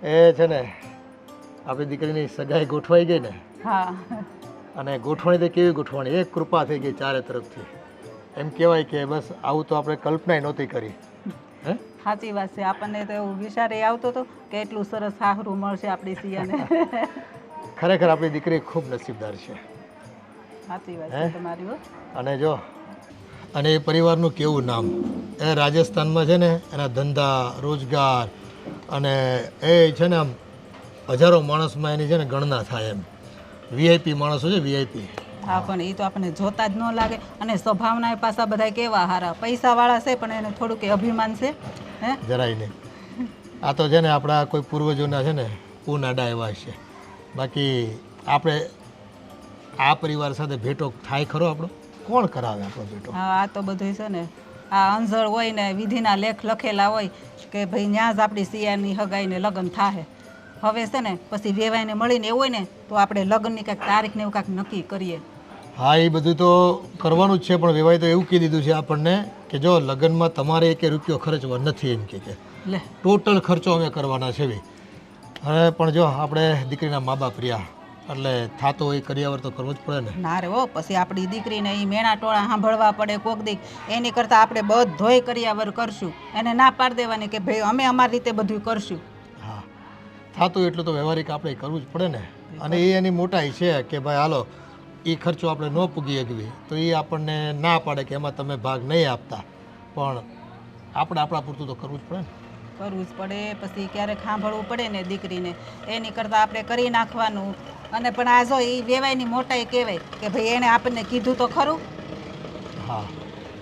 એ છે ને આપણી દીકરીની સગાઈ ગોઠવાઈ ગઈ ને, હા અને ગોઠવણી તો કેવી ગોઠવણી, એક કૃપા થઈ ગઈ ચારે તરફથી. એમ કહેવાય કે બસ આવું તો આપણે કલ્પનાય નહોતી કરી. હે સાચી વાત છે. આપણને તો એવું વિચારે આવતો હતો કે એટલું સરસ સાહરું મળશે આપણી સિયાને. ખરેખર આપણી દીકરી ખૂબ નસીબદાર છે. સાચી વાત હે? છે તમારી હો. અને જો અને એ પરિવારનું કેવું નામ, એ રાજસ્થાનમાં છે ને એના ધંધા રોજગાર અને એ છે ને આમ હજારો માણસમાં એની છે ને ગણના થાય એમ. વીઆઈપી માણસો છે, વીઆઈપી. હા પણ એ તો આપણને જોતા જ ન લાગે. અને સ્વભાવના પાછા બધા કેવા હારા, પૈસાવાળા છે પણ એને થોડુંક અભિમાન છે. હે જરાય નહીં. આ તો છે ને આપણા કોઈ પૂર્વજોના છે ને પૂના એવા છે. બાકી આપણે આ પરિવાર સાથે ભેટો થાય ખરો આપણો? કોણ કરાવે આપણો ભેટો? હા આ તો બધું છે ને આ અંજળ હોય ને વિધિના લેખ લખેલા હોય કે ભાઈ ન્યા જ આપણી સિયાની હગાઈને લગ્ન થાહે. હવે છે ને પછી વેવાઈને મળીને એવું હોય ને તો આપણે લગ્નની કાંઈક તારીખ ને એવું કાંઈક નક્કી કરીએ. હા એ બધું તો કરવાનું જ છે, પણ વેવાઈ તો એવું કહી દીધું છે આપણને કે જો લગ્નમાં તમારે એક રૂપિયો ખર્ચવા નથી એમ કે લે ટોટલ ખર્ચો અમે કરવાના છે ભાઈ. હવે પણ જો આપણે દીકરીના મા બાપ રહ્યા એટલે થાતો હોય કરિયાવર તો કરવો જ પડે ને. ના રે હો, પછી આપણી દીકરીને એ મેણા ટોળા સાંભળવા પડે કોક દી. એની કરતાં આપણે બધોય કરિયાવર કરશું. એને ના પાડી દેવાની કે ભાઈ અમે અમારી રીતે બધું કરશું. હા થાતું એટલું તો વ્યવહારિક આપણે કરવું જ પડે ને. અને એ એની મોટાઈ છે કે ભાઈ હાલો એ ખર્ચો આપણે ન પૂગી શકવી તો એ આપણને ના પાડે કે એમાં તમે ભાગ નહીં આપતા, પણ આપણે આપણા પૂરતું તો કરવું જ પડે ને. કરવું જ પડે. પછી ક્યારેક સાંભળવું પડે ને દીકરીને, એની કરતાં આપણે કરી નાખવાનું. અને પણ આ જો એ વેવાયની મોટાઈ કહેવાય કે ભાઈ એણે આપણને કીધું તો ખરું. હા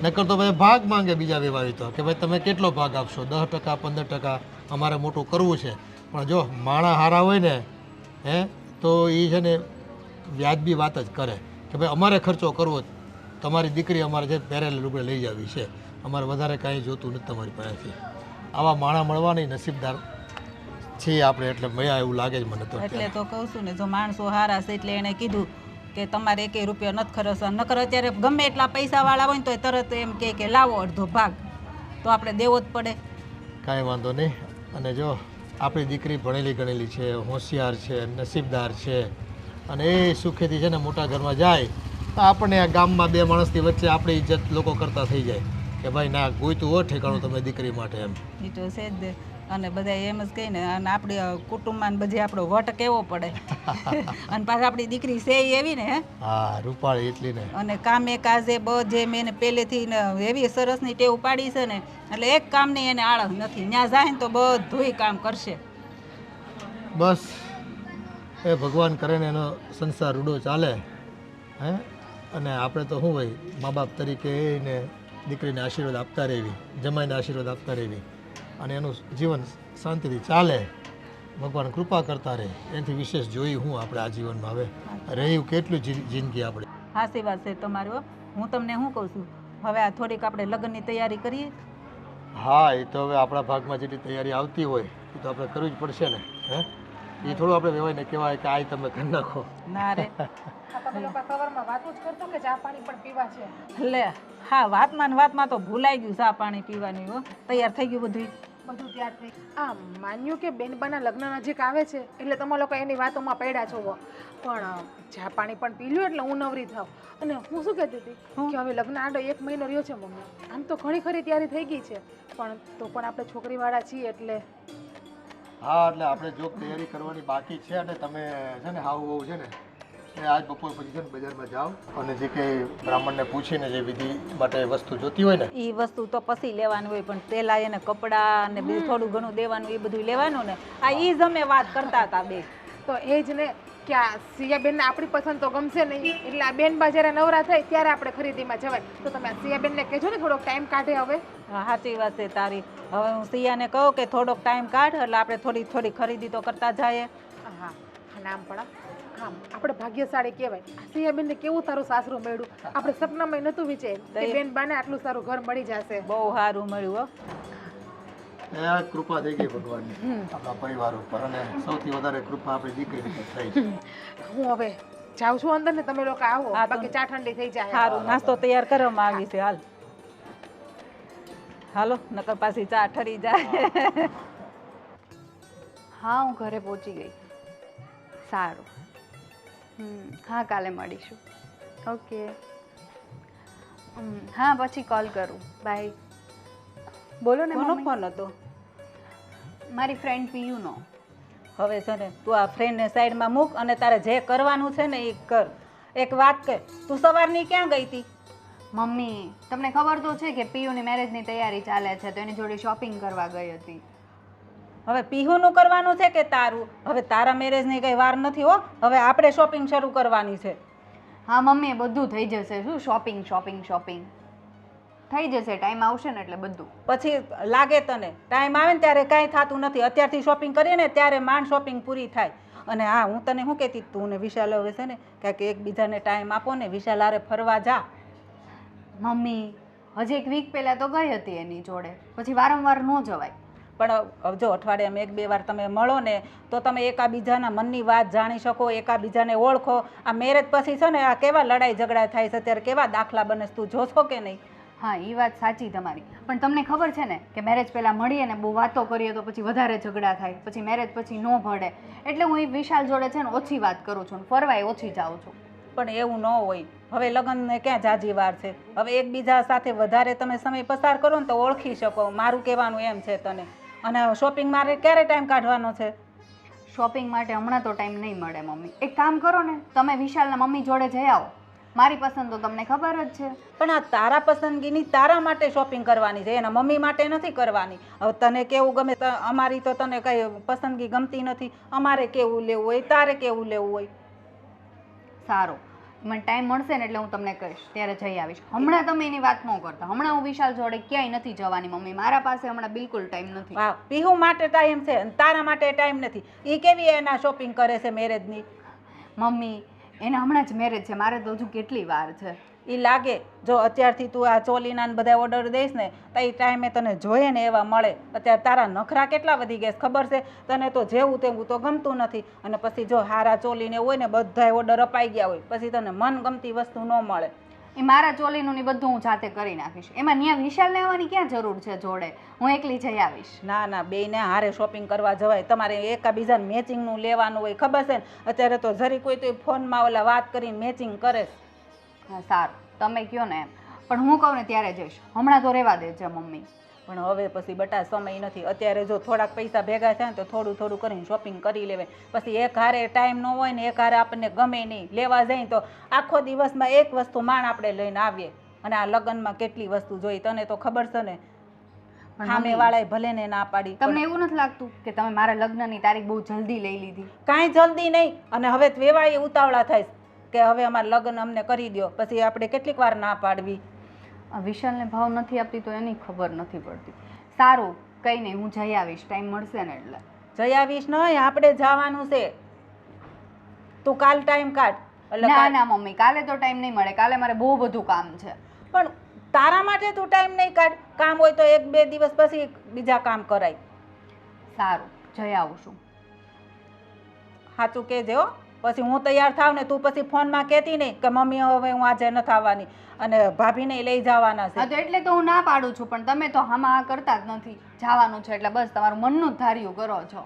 નકર તો ભાઈ ભાગ માંગે બીજા વેવાવી તો કે ભાઈ તમે કેટલો ભાગ આપશો, 10% 15% અમારે મોટું કરવું છે. પણ જો માણા હારા હોય ને તો એ છે ને વ્યાજબી વાત જ કરે કે ભાઈ અમારે ખર્ચો કરવો, તમારી દીકરી અમારે જે પહેરેલી લુગડે લઈ જવી છે, અમારે વધારે કાંઈ જોતું નથી તમારી પાસેથી. આવા માણા મળવાની નસીબદાર છીએ આપણે, એટલે મળ્યા એવું લાગે જ મને તો. એટલે તો કહું છું ને, જો માણસો હારા છે એટલે એણે કીધું કે તમારે એકેય રૂપિયો નથી ખર્ચવા. નકર અત્યારે ગમે એટલા પૈસાવાળા હોય ને તો તરત એમ કે લાવો અડધો ભાગ, તો આપણે દેવો જ પડે. કાંઈ વાંધો નહીં. અને જો આપણી દીકરી ભણેલી ગણેલી છે, હોશિયાર છે, નસીબદાર છે, અને એ સુખેથી છે ને મોટા ઘરમાં જાય તો આપણને આ ગામમાં બે માણસની વચ્ચે આપણી ઇજ્જત લોકો કરતા થઈ જાય કે ભાઈ ના ગોઈતું હો ઠેકાણું તમે દીકરી માટે એમ. એ તો છે જ. અને બધા એમ જ કહે ને, અને આપણી કુટુંબમાં બધી આપણો વટ કેવો પડે. અને પાછા આપણી દીકરી છે એવી ને હા રૂપાળી એટલી ને. અને કામે કાજે બધે મેં એને પહેલેથી એવી સરસની ટેવ પાડી છે ને, એટલે એક કામની એને આળસ નથી. ત્યાં જાય ને તો બધુંય કામ કરશે. બસ એ ભગવાન કરે ને એનો સંસાર રૂડો ચાલે. હે અને આપણે તો શું હોય મા બાપ તરીકે એને દીકરીને આશીર્વાદ આપતા રહેવી, જમાઈને આશીર્વાદ આપતા રહેવી, અને એનું જીવન શાંતિથી ચાલે. ભગવાન કૃપા કરતા રહે. એનાથી વિશેષ જોઈ હું આપણે આ જીવનમાં હવે રહ્યું કેટલું જિંદગી આપણે. સાચી વાત છે તમારી હો. હું તમને શું કહું છું, હવે આ થોડીક આપણે લગ્નની તૈયારી કરીએ. હા એ તો હવે આપણા ભાગમાં જેટલી તૈયારી આવતી હોય એ તો આપણે કરવી જ પડશે ને. હે એ થોડું આપણે વેવાઈને કહેવાય કે આ તમે કરી નાખો. ના રે તમે લોકો સવારમાં વાતો જ કરતો કે ચા પાણી પણ પીવા છે? લે હા, વાતમાં તો ભૂલાઈ ગયું ચા પાણી પીવાની હો. તૈયાર થઈ ગયું બધું? બધું ત્યાર થઈ. માન્યું કે બેનબાના લગ્ન નજીક આવે છે એટલે તમે લોકો એની વાતોમાં પડ્યા છો. પણ ચા પાણી પણ પી લ્યો એટલે હું નવરી થાવ. અને હું શું કહેતી હતી કે હવે લગ્ન આડો 1 મહિનો રહ્યો છે મમ્મી. આમ તો ઘણી ખરી તૈયારી થઈ ગઈ છે, પણ તો પણ આપણે છોકરીવાળા છીએ એટલે. હા એટલે આપણે જો તૈયારી કરવાની બાકી છે, અને તમે છે ને હાવ હોવું છે ને એ આજ બપોર પછી છે ને બજારમાં જાઓ અને જે કંઈ બ્રાહ્મણને પૂછીને જે વિધિ માટે વસ્તુ જોતી હોય ને એ વસ્તુ તો પછી લેવાની હોય, પણ પેલા એને કપડાં ને બીજું થોડું ઘણું દેવાનું, એ બધું લેવાનું ને. આ ઈ જ અમે વાત કરતા હતા બે. તો એ જ ને કે આ સિયાબેનને આપણી પસંદ તો ગમશે નહીં, એટલે આ બેનબા જ્યારે નવરા થાય ત્યારે આપણે ખરીદીમાં જવાય. તો તમે આ સિયાબેનને કહેજો ને થોડોક ટાઈમ કાઢે હવે. હા સાચી વાત છે તારી. હવે હું સિયાને કહું કે થોડોક ટાઈમ કાઢ એટલે આપણે થોડી ખરીદી તો કરતા જઈએ. હા નામ પણ આમ આપણે ભાગ્યશાળી કહેવાય. સિયાબેનને કેવું સારું સાસરું મળ્યું. આપણે સપનામાં નહોતું વિચાર્યું કે બેનબાને આટલું સારું ઘર મળી જશે. બહુ સારું મળ્યું હો. એ આ કૃપા થઈ ગઈ ભગવાનની આપણા પરિવાર ઉપર, અને સૌથી વધારે કૃપા આપણી દીકરી ઉપર થઈ છે. હું હવે જાઉં છું અંદર ને તમે લોકો આવો, હા, તો બાકી ચા ઠંડી થઈ જાય. સારું, નાસ્તો તૈયાર કરવામાં આવી છે. હાલો નકર પાછી ચા ઠરી જાય. હા હું ઘરે પહોંચી ગઈ. સારું. હા કાલે મળીશું. ઓકે. હા પછી કોલ કરું. બાય. બોલો ને કોનો મમ્મી. ફોન હતો? મારી ફ્રેન્ડ પિયુનો. હવે છે ને તું આ ફ્રેન્ડને સાઈડમાં મૂક અને તારે જે કરવાનું છે ને એ કર. એક વાત કે તું સવારની ક્યાં ગઈ હતી? મમ્મી તમને ખબર તો છે કે પિયુની મેરેજની તૈયારી ચાલે છે તો એની જોડે શોપિંગ કરવા ગઈ હતી. હવે પીહુનું કરવાનું છે કે તારું? હવે તારા મેરેજની કંઈ વાર નથી હો. હવે આપણે શોપિંગ શરૂ કરવાની છે. હા મમ્મી એ બધું થઈ જશે. શું શોપિંગ શોપિંગ શોપિંગ થઈ જશે. ટાઈમ આવશે ને એટલે બધું. પછી લાગે તને ટાઈમ આવે ને ત્યારે કાંઈ થતું નથી. અત્યારથી શોપિંગ કરીએ ને ત્યારે માંડ શોપિંગ પૂરી થાય. અને હા હું તને શું કહેતી તું ને વિશાલ હવે છે ને કાંઈક એકબીજાને ટાઈમ આપો ને. વિશાલ હારે ફરવા જા. મમ્મી હજી એક વીક પહેલાં તો ગઈ હતી એની જોડે. પછી વારંવાર ન જવાય. પણ જો અઠવાડિયામાં 1-2 વાર તમે મળો ને તો તમે એકાબીજાના મનની વાત જાણી શકો, એકાબીજાને ઓળખો. આ મેરેજ પછી છે ને આ કેવા લડાઈ ઝઘડા થાય છે, અત્યારે કેવા દાખલા બને છે, તું જોશો કે નહીં? હા એ વાત સાચી તમારી. પણ તમને ખબર છે ને કે મેરેજ પહેલાં મળીએ ને બહુ વાતો કરીએ તો પછી વધારે ઝઘડા થાય. પછી મેરેજ પછી ન ભળે. એટલે હું એ વિશાલ જોડે છે ને ઓછી વાત કરું છું ને ફરવાય ઓછી જાઉં છું. પણ એવું ન હોય. હવે લગ્નને ક્યાં જાજી વાર છે. હવે એકબીજા સાથે વધારે તમે સમય પસાર કરો ને તો ઓળખી શકો. મારું કહેવાનું એમ છે તને. અને શોપિંગ મારે ક્યારે ટાઈમ કાઢવાનો છે? શોપિંગ માટે હમણાં તો ટાઈમ નહીં મળે મમ્મી. એક કામ કરો ને તમે વિશાલના મમ્મી જોડે જઈ આવો. મારી પસંદ તો તમને ખબર જ છે. પણ આ તારા પસંદગીની તારા માટે શોપિંગ કરવાની છે, એના મમ્મી માટે નથી કરવાની. હવે તને કેવું ગમે અમારી તો તને કઈ પસંદગી ગમતી નથી. અમારે કેવું લેવું હોય, તારે કેવું લેવું હોય. સારું મને ટાઈમ મળશે ને એટલે હું તમને કહીશ ત્યારે જઈ આવીશ. હમણાં તમે એની વાત ન કરતા. હમણાં હું વિશાલ જોડે ક્યાંય નથી જવાની મમ્મી. મારા પાસે હમણાં બિલકુલ ટાઈમ નથી. હા પીહુ માટે ટાઈમ છે અને તારા માટે ટાઈમ નથી. એ કેવી એના શોપિંગ કરે છે મેરેજની? મમ્મી એને હમણાં જ મેરેજ છે. મારે તો હજુ કેટલી વાર છે. એ લાગે જો અત્યારથી તું આ ચોલીના ને બધા ઓર્ડર દઈશ ને તો એ ટાઈમે તને જોઈએ ને એવા મળે. અત્યારે તારા નખરા કેટલા વધી ગયા ખબર છે તને? તો જેવું તેવું તો ગમતું નથી. અને પછી જો હારા ચોલીને હોય ને બધાય ઓર્ડર અપાઈ ગયા હોય પછી તને મન ગમતી વસ્તુ ન મળે. એ મારા ચોલીનું ને બધું હું જાતે કરી નાખીશ. એમાં ત્યાં વિશાલને આવવાની ક્યાં જરૂર છે જોડે? હું એકલી જઈ આવીશ. ના ના બેયને હારે શોપિંગ કરવા જવાય. તમારે એકાબીજાને મેચિંગનું લેવાનું હોય ખબર છે ને? અત્યારે તો જરી કોઈ તો ફોનમાં ઓલા વાત કરીને મેચિંગ કરે છે. હા સારું તમે કહો ને એમ. પણ હું કહું ને ત્યારે જઈશ. હમણાં તો રહેવા દેજે મમ્મી. પણ હવે પછી બટા સમય નથી. અત્યારે જો થોડાક પૈસા ભેગા થાય ને તો થોડું થોડું કરીને શોપિંગ કરી લેવાય. પછી એક હારે ટાઈમ ન હોય ને એક હારે આપણને ગમે નહીં. લેવા જઈએ તો આખો દિવસમાં એક વસ્તુ માંડ આપણે લઈને આવીએ. અને આ લગ્નમાં કેટલી વસ્તુ જોઈ તને તો ખબર છે ને. સામે વાળાએ ભલે ને ના પાડી. તમને એવું નથી લાગતું કે તમે મારા લગ્નની તારીખ બહુ જલ્દી લઈ લીધી? કાંઈ જલ્દી નહીં. અને હવે વેવાય ઉતાવળા થાય કે હવે અમારા લગ્ન અમને કરી દો. પછી આપણે કેટલીક વાર ના પાડવી. વિશાલને ભાવ નથી આપતી તો એની ખબર નથી પડતી. સારું કંઈ નહીં હું જઈ આવીશ. ટાઈમ મળશે ને એટલે. જઈ આવીશ નહીં આપણે જવાનું છે. તું કાલ ટાઈમ કાઢ. ના ના મમ્મી કાલે તો ટાઈમ નહીં મળે. કાલે મારે બહુ બધું કામ છે. પણ તારા માટે તું ટાઈમ નહીં કાઢ. કામ હોય તો 1-2 દિવસ પછી બીજા કામ કરાય. સારું જઈ આવું છું. સાચું કહેજે હો. પછી હું તૈયાર થાવ ને તું પછી ફોનમાં કહેતી નહીં કે મમ્મી હવે હું આજે નથી આવવાની અને ભાભીને લઈ જવાના હા છે. તો એટલે તો હું ના પાડું છું. પણ તમે તો હામાં આ કરતા જ નથી. જવાનું છે એટલે બસ તમારું મનનું જ ધાર્યું કરો છો.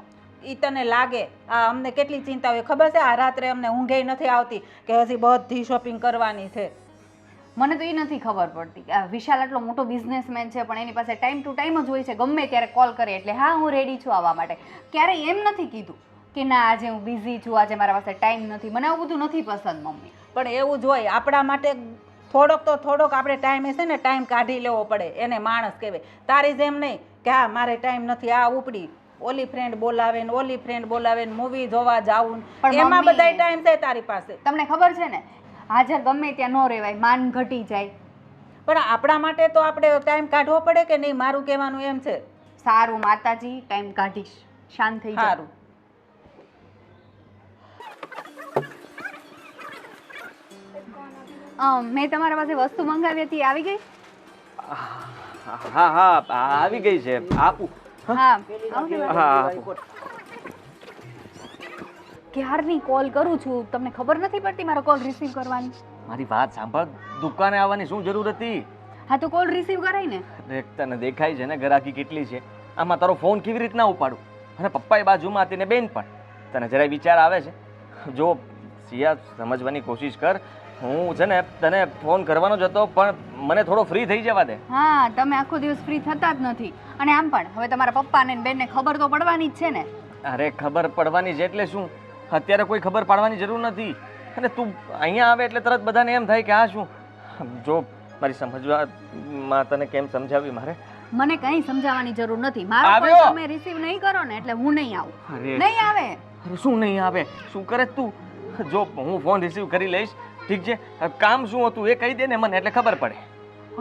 એ તને લાગે આ અમને કેટલી ચિંતા હોય ખબર છે? આ રાત્રે અમને ઊંઘે નથી આવતી કે હજી બધી શોપિંગ કરવાની છે. મને તો એ નથી ખબર પડતી. આ વિશાલ આટલો મોટો બિઝનેસમેન છે પણ એની પાસે ટાઈમ ટુ ટાઈમ જ હોય છે. ગમે ત્યારે કોલ કરે એટલે હા હું રેડી છું આવવા માટે. ક્યારેય એમ નથી કીધું કે ના આજે હું બિઝી છું, આજે મારા પાસે ટાઈમ નથી. મને આવું બધું નથી પસંદ મમ્મી. પણ એવું જ હોય. આપણા માટે થોડોક આપણે ટાઈમે છે ને ટાઈમ કાઢી લેવો પડે. એને માણસ કહેવાય. તારી જેમ નહીં કે હા મારે ટાઈમ નથી. આ ઉપડી ઓલી ફ્રેન્ડ બોલાવે ને ઓલી ફ્રેન્ડ બોલાવે ને મૂવી જોવા જાવું એમાં બધાય ટાઈમ છે તારી પાસે. તમને ખબર છે ને હાજર ગમે ત્યાં ન રહેવાય. માન ઘટી જાય. પણ આપણા માટે તો આપણે ટાઈમ કાઢવો પડે કે નહીં? મારું કહેવાનું એમ છે. સારું માતાજી ટાઈમ કાઢીશ. શાંત થઈ સારું. મેં તમારા પાસે વસ્તુ મંગાવી હતી આવી ગઈ? હા હા આવી ગઈ છે. આપું. હા હા ક્યારની કોલ કરું છું તમને ખબર નથી પડતી મારો કોલ રિસીવ કરવાની? મારી વાત સાંભળ. દુકાને આવવાની શું જરૂર હતી? હા તો કોલ રિસીવ કરાય ને. તને દેખાય છે ને ગ્રાહકી કેટલી છે. આમાં તારો ફોન કેવી રીતના ઉપાડું? અને પપ્પાએ બાજુમાં હતી ને બેન પણ. તને જરાય વિચાર આવે છે? જો સિયા, સમજવાની કોશિશ કર. હું છે ને તને ફોન કરવાનો જ હતો, પણ મને થોડો ફ્રી થઈ જવા દે. હા, તમે આખો દિવસ ફ્રી થતા જ નથી. અને આમ પણ હવે તમારા પપ્પાને ને બેનને ખબર તો પડવાની જ છે ને. અરે ખબર પડવાની છે એટલે શું? અત્યારે કોઈ ખબર પાડવાની જરૂર નથી. અને તું અહીંયા આવે એટલે તરત બધાને એમ થાય કે આ શું? જો મારી સમજવામાં તને કેમ સમજાવી મારે? મને કંઈ સમજાવવાની જરૂર નથી. મારો આવ્યો. કોલ તમે રિસીવ નહીં કરો ને એટલે હું નહીં આવું. અરે નહીં આવે. અરે શું નહીં આવે? શું કરે તું? જો હું ફોન રિસીવ કરી લઈશ, ઠીક છે. કામ શું હતું એ કહી દે ને મને, એટલે ખબર પડે.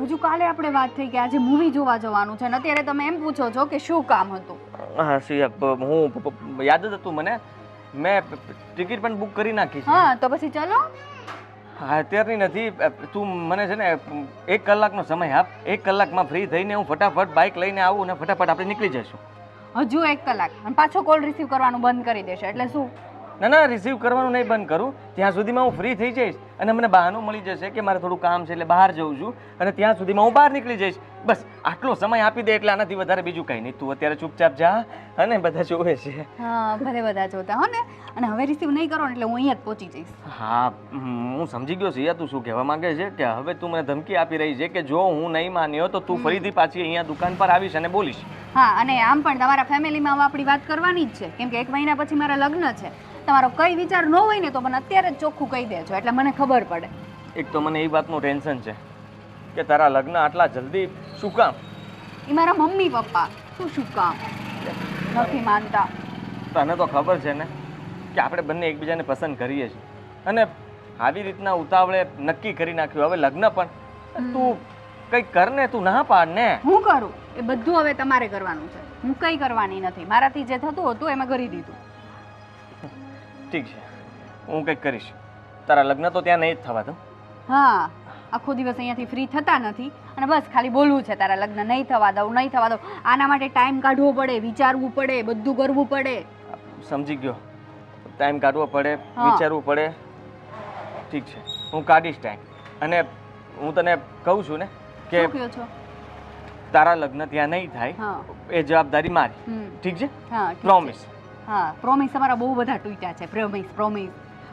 હજુ કાલે આપણે વાત થઈ કે આજે મૂવી જોવા જવાનું છે ને અત્યારે તમે એમ પૂછો છો કે શું કામ હતું. હા સિયા, હું યાદ જ હતું મને. મેં ટિકિટ પણ બુક કરી નાખી છે. હા તો પછી ચલો. હા અત્યારની નથી. તું મને છે ને 1 કલાકનો સમય આપ. 1 કલાકમાં ફ્રી થઈને હું ફટાફટ બાઇક લઈને આવું અને ફટાફટ આપણે નીકળી જઈશું. હજુ 1 કલાક અને પાછો કોલ રિસીવ કરવાનું બંધ કરી દેશે એટલે શું? ના ના, રિસીવ કરવાનું નહીં બંધ કરું. ત્યાં સુધીમાં હું ફ્રી થઈ જઈશ અને મને બહાનું મળી જશે કે મારે થોડું કામ છે એટલે બહાર જઉં છું, અને ત્યાં સુધીમાં હું બહાર નીકળી જઈશ. બસ આટલો સમય આપી દે એટલે આનાથી વધારે બીજું કંઈ નહીં. તું અત્યારે ચૂપચાપ જા, અને બધા જોવે છે. હા ભલે બધા જોતા હો ને. અને હવે રિસીવ નહીં કરો ને એટલે હું અહીંયા જ પહોંચી જઈશ. હા હું સમજી ગયો સિયા, તું શું કહેવા માંગે છે. કે હવે તું મને ધમકી આપી રહી છે કે જો હું નહીં માન્યો તો તું ફરીથી પાછી અહીંયા દુકાન પર આવીશ અને બોલીશ. હા અને આમ પણ તમારા ફેમિલીમાં હવે આપણી વાત કરવાની જ છે, કેમ કે 1 મહિના પછી મારા લગ્ન છે. તમારો કઈ વિચાર ન હોય ને તો મને અત્યારે જ ચોખ્ખું કહી દેજો એટલે મને ખબર પડે. એક તો મને એ વાતનું ટેન્શન છે કે તારા લગ્ન આટલા જલ્દી શું કામ? એ મારા મમ્મી પપ્પા શું કામ નથી માનતા. તને તો ખબર છે ને કે આપણે બંને એકબીજાને પસંદ કરીએ છીએ, અને આવી રીતના ઉતાવળે નક્કી કરી નાખ્યું હવે લગ્ન પણ. તું કંઈક કર ને, તું ના પાડ ને. હું કરું એ બધું હવે તમારે કરવાનું છે. હું કંઈ કરવાની નથી. મારાથી જે થતું હતું એમાં કરી દીધું. ઠીક છે, હું કંઈક કરીશ. તારા લગ્ન તો ત્યાં નહીં જ થવા દઉં. હા આખો દિવસ અહીંયાથી ફ્રી થતા નથી અને બસ ખાલી બોલવું છે તારા લગ્ન નહીં થવા દઉં નહીં થવા દઉં. આના માટે ટાઈમ કાઢવો પડે, વિચારવું પડે, બધું કરવું પડે. સમજી ગયો. ટાઈમ કાઢવો પડે, હા. વિચારવું પડે. ઠીક છે, હું કાઢીશ ટાઈમ. અને હું તને કહું છું ને કે શું કહો છો? તારા લગ્ન ત્યાં નહીં થાય હા એ જવાબદારી મારી. હમ. ઠીક છે? હા ઠીક છે. પ્રોમિસ. હા પ્રોમિસ અમારા બહુ બધા તૂટ્યા છે. પ્રોમિસ.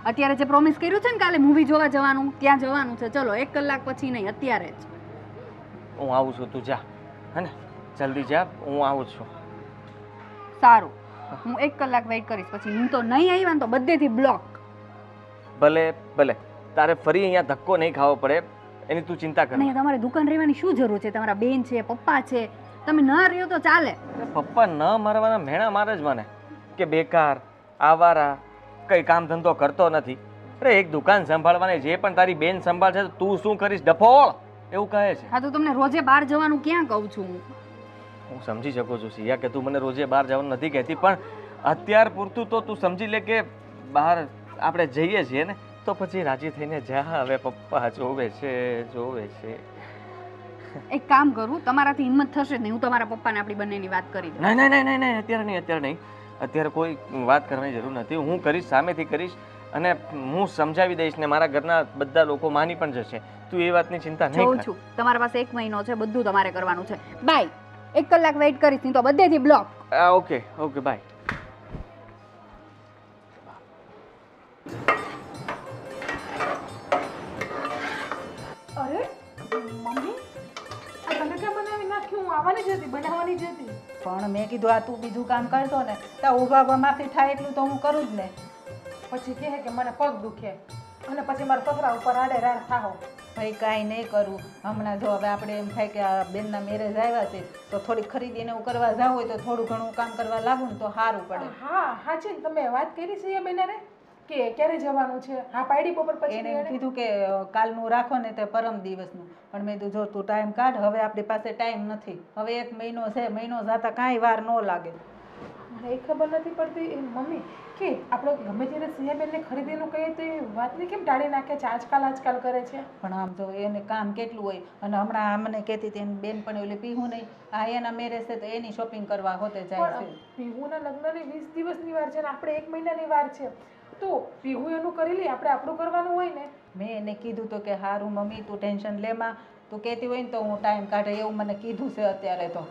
અત્યારે જે પ્રોમિસ કર્યું છે ને કાલે મૂવી જોવા જવાનું ત્યાં જવાનું છે. ચલો 1 કલાક પછી નહીં, અત્યારે જ. હું આવું છું, તું જા. હે ને, જલ્દી જા, હું આવું જ છું. સારું, હું 1 કલાક વેઇટ કરીશ. પછી હું તો નહીં આવ્યા ને તો બધેથી બ્લોક. ભલે ભલે, તારે ફરી અહીંયા ધક્કો નહીં ખાવો પડે એની તું ચિંતા કર. નહીં તમારે દુકાન રહેવાની શું જરૂર છે? તમારા બેન છે, પપ્પા છે, તમે ન રહ્યો તો ચાલે. પપ્પા ન મારવાના મેણા મારે જ મને કે બેકાર, આવારા, કઈ કામ ધંધો કરતો નથી. અરે એક દુકાન સંભાળવાની જે પણ તારી બેન સંભાળશે તો તું શું કરીશ? ડફોળ એવું કહે છે. હા તો તમને રોજે બહાર જવાનું ક્યાં કહું છું હું? હું સમજી શકું છું સિયા કે તું મને રોજે બહાર જવાનું નથી કહેતી, પણ અત્યાર પૂરતું તો તું સમજી લે કે બહાર આપણે જઈએ છીએ ને તો પછી રાજી થઈને જા. હવે પપ્પા જોવે છે. એક કામ કરું, તમારાથી હિંમત થશે જ નહીં. હું તમારા પપ્પાને આપણી બંનેની વાત કરી દઉં. નહીં, અત્યારે નહીં. અત્યારે કોઈ વાત કરવાની જરૂર નથી. હું કરીશ, સામેથી કરીશ, અને હું સમજાવી દઈશ ને મારા ઘરના બધા લોકો માની પણ જશે. તું એ વાતની ચિંતા નહીં જોઉં કર. છું તમારા પાસે 1 મહિનો છે, બધું તમારે કરવાનું છે. બાય. 1 કલાક વેઇટ કરીશ નહીં તો બધેથી બ્લોક. Okay bye. અરે મમ્મી, આ તને કેમ બનાવી નાખ્યું? હું આવવાની જ હતી, બનાવવાની જ હતી. પણ મેં કીધું આ તું બીજું કામ કરતો ને તો ઊભા માફી થાય એટલું તો હું કરું જ ને. પછી કહે કે મને પગ દુખે અને પછી મારા સસરા ઉપર આડે રાડ થાહો. ભાઈ કાંઈ નહીં કરું. હમણાં જો હવે આપણે એમ થાય કે આ બેનના મેરેજ આવ્યા છે તો થોડી ખરીદી ને એવું કરવા જવું હોય તો થોડું ઘણું કામ કરવા લાગું ને તો સારું પડે. હા હાચી ને, તમે વાત કરી છે એ બેનારે કે ક્યારે જવાનું છે? હા પાડી બપોર પછી એને એમ કીધું કે કાલનું રાખો ને તે પરમ દિવસનું. પણ મેં કીધું જો તું ટાઈમ કાઢ, હવે આપણી પાસે ટાઈમ નથી. હવે 1 મહિનો છે, મહિનો જતા કાંઈ વાર ન લાગે. મને એ ખબર નથી પડતી એ મમ્મી કે આપણે ગમે ત્યારે સિયાબેનને ખરીદીનું કહીએ તો એ વાતને કેમ ટાળી નાખે છે? આજકાલ કરે છે. પણ આમ જો એને કામ કેટલું હોય. અને હમણાં આમને કહેતી હતી એની બેન પણ ઓલી પીહું નહીં, આ એના મેરેજ છે તો એની શોપિંગ કરવા હોતે જાય છે. પણ પીહુના લગ્નની 20 દિવસની વાર છે ને આપણે 1 મહિનાની વાર છે, તો પીહુ એનું કરી લે, આપણે આપણું કરવાનું હોય ને. મેં એને કીધું તો કે હારું મમ્મી તું ટેન્શન લેમાં, તું કહેતી હોય ને તો હું ટાઈમ કાઢે એવું મને કીધું છે અત્યારે તો.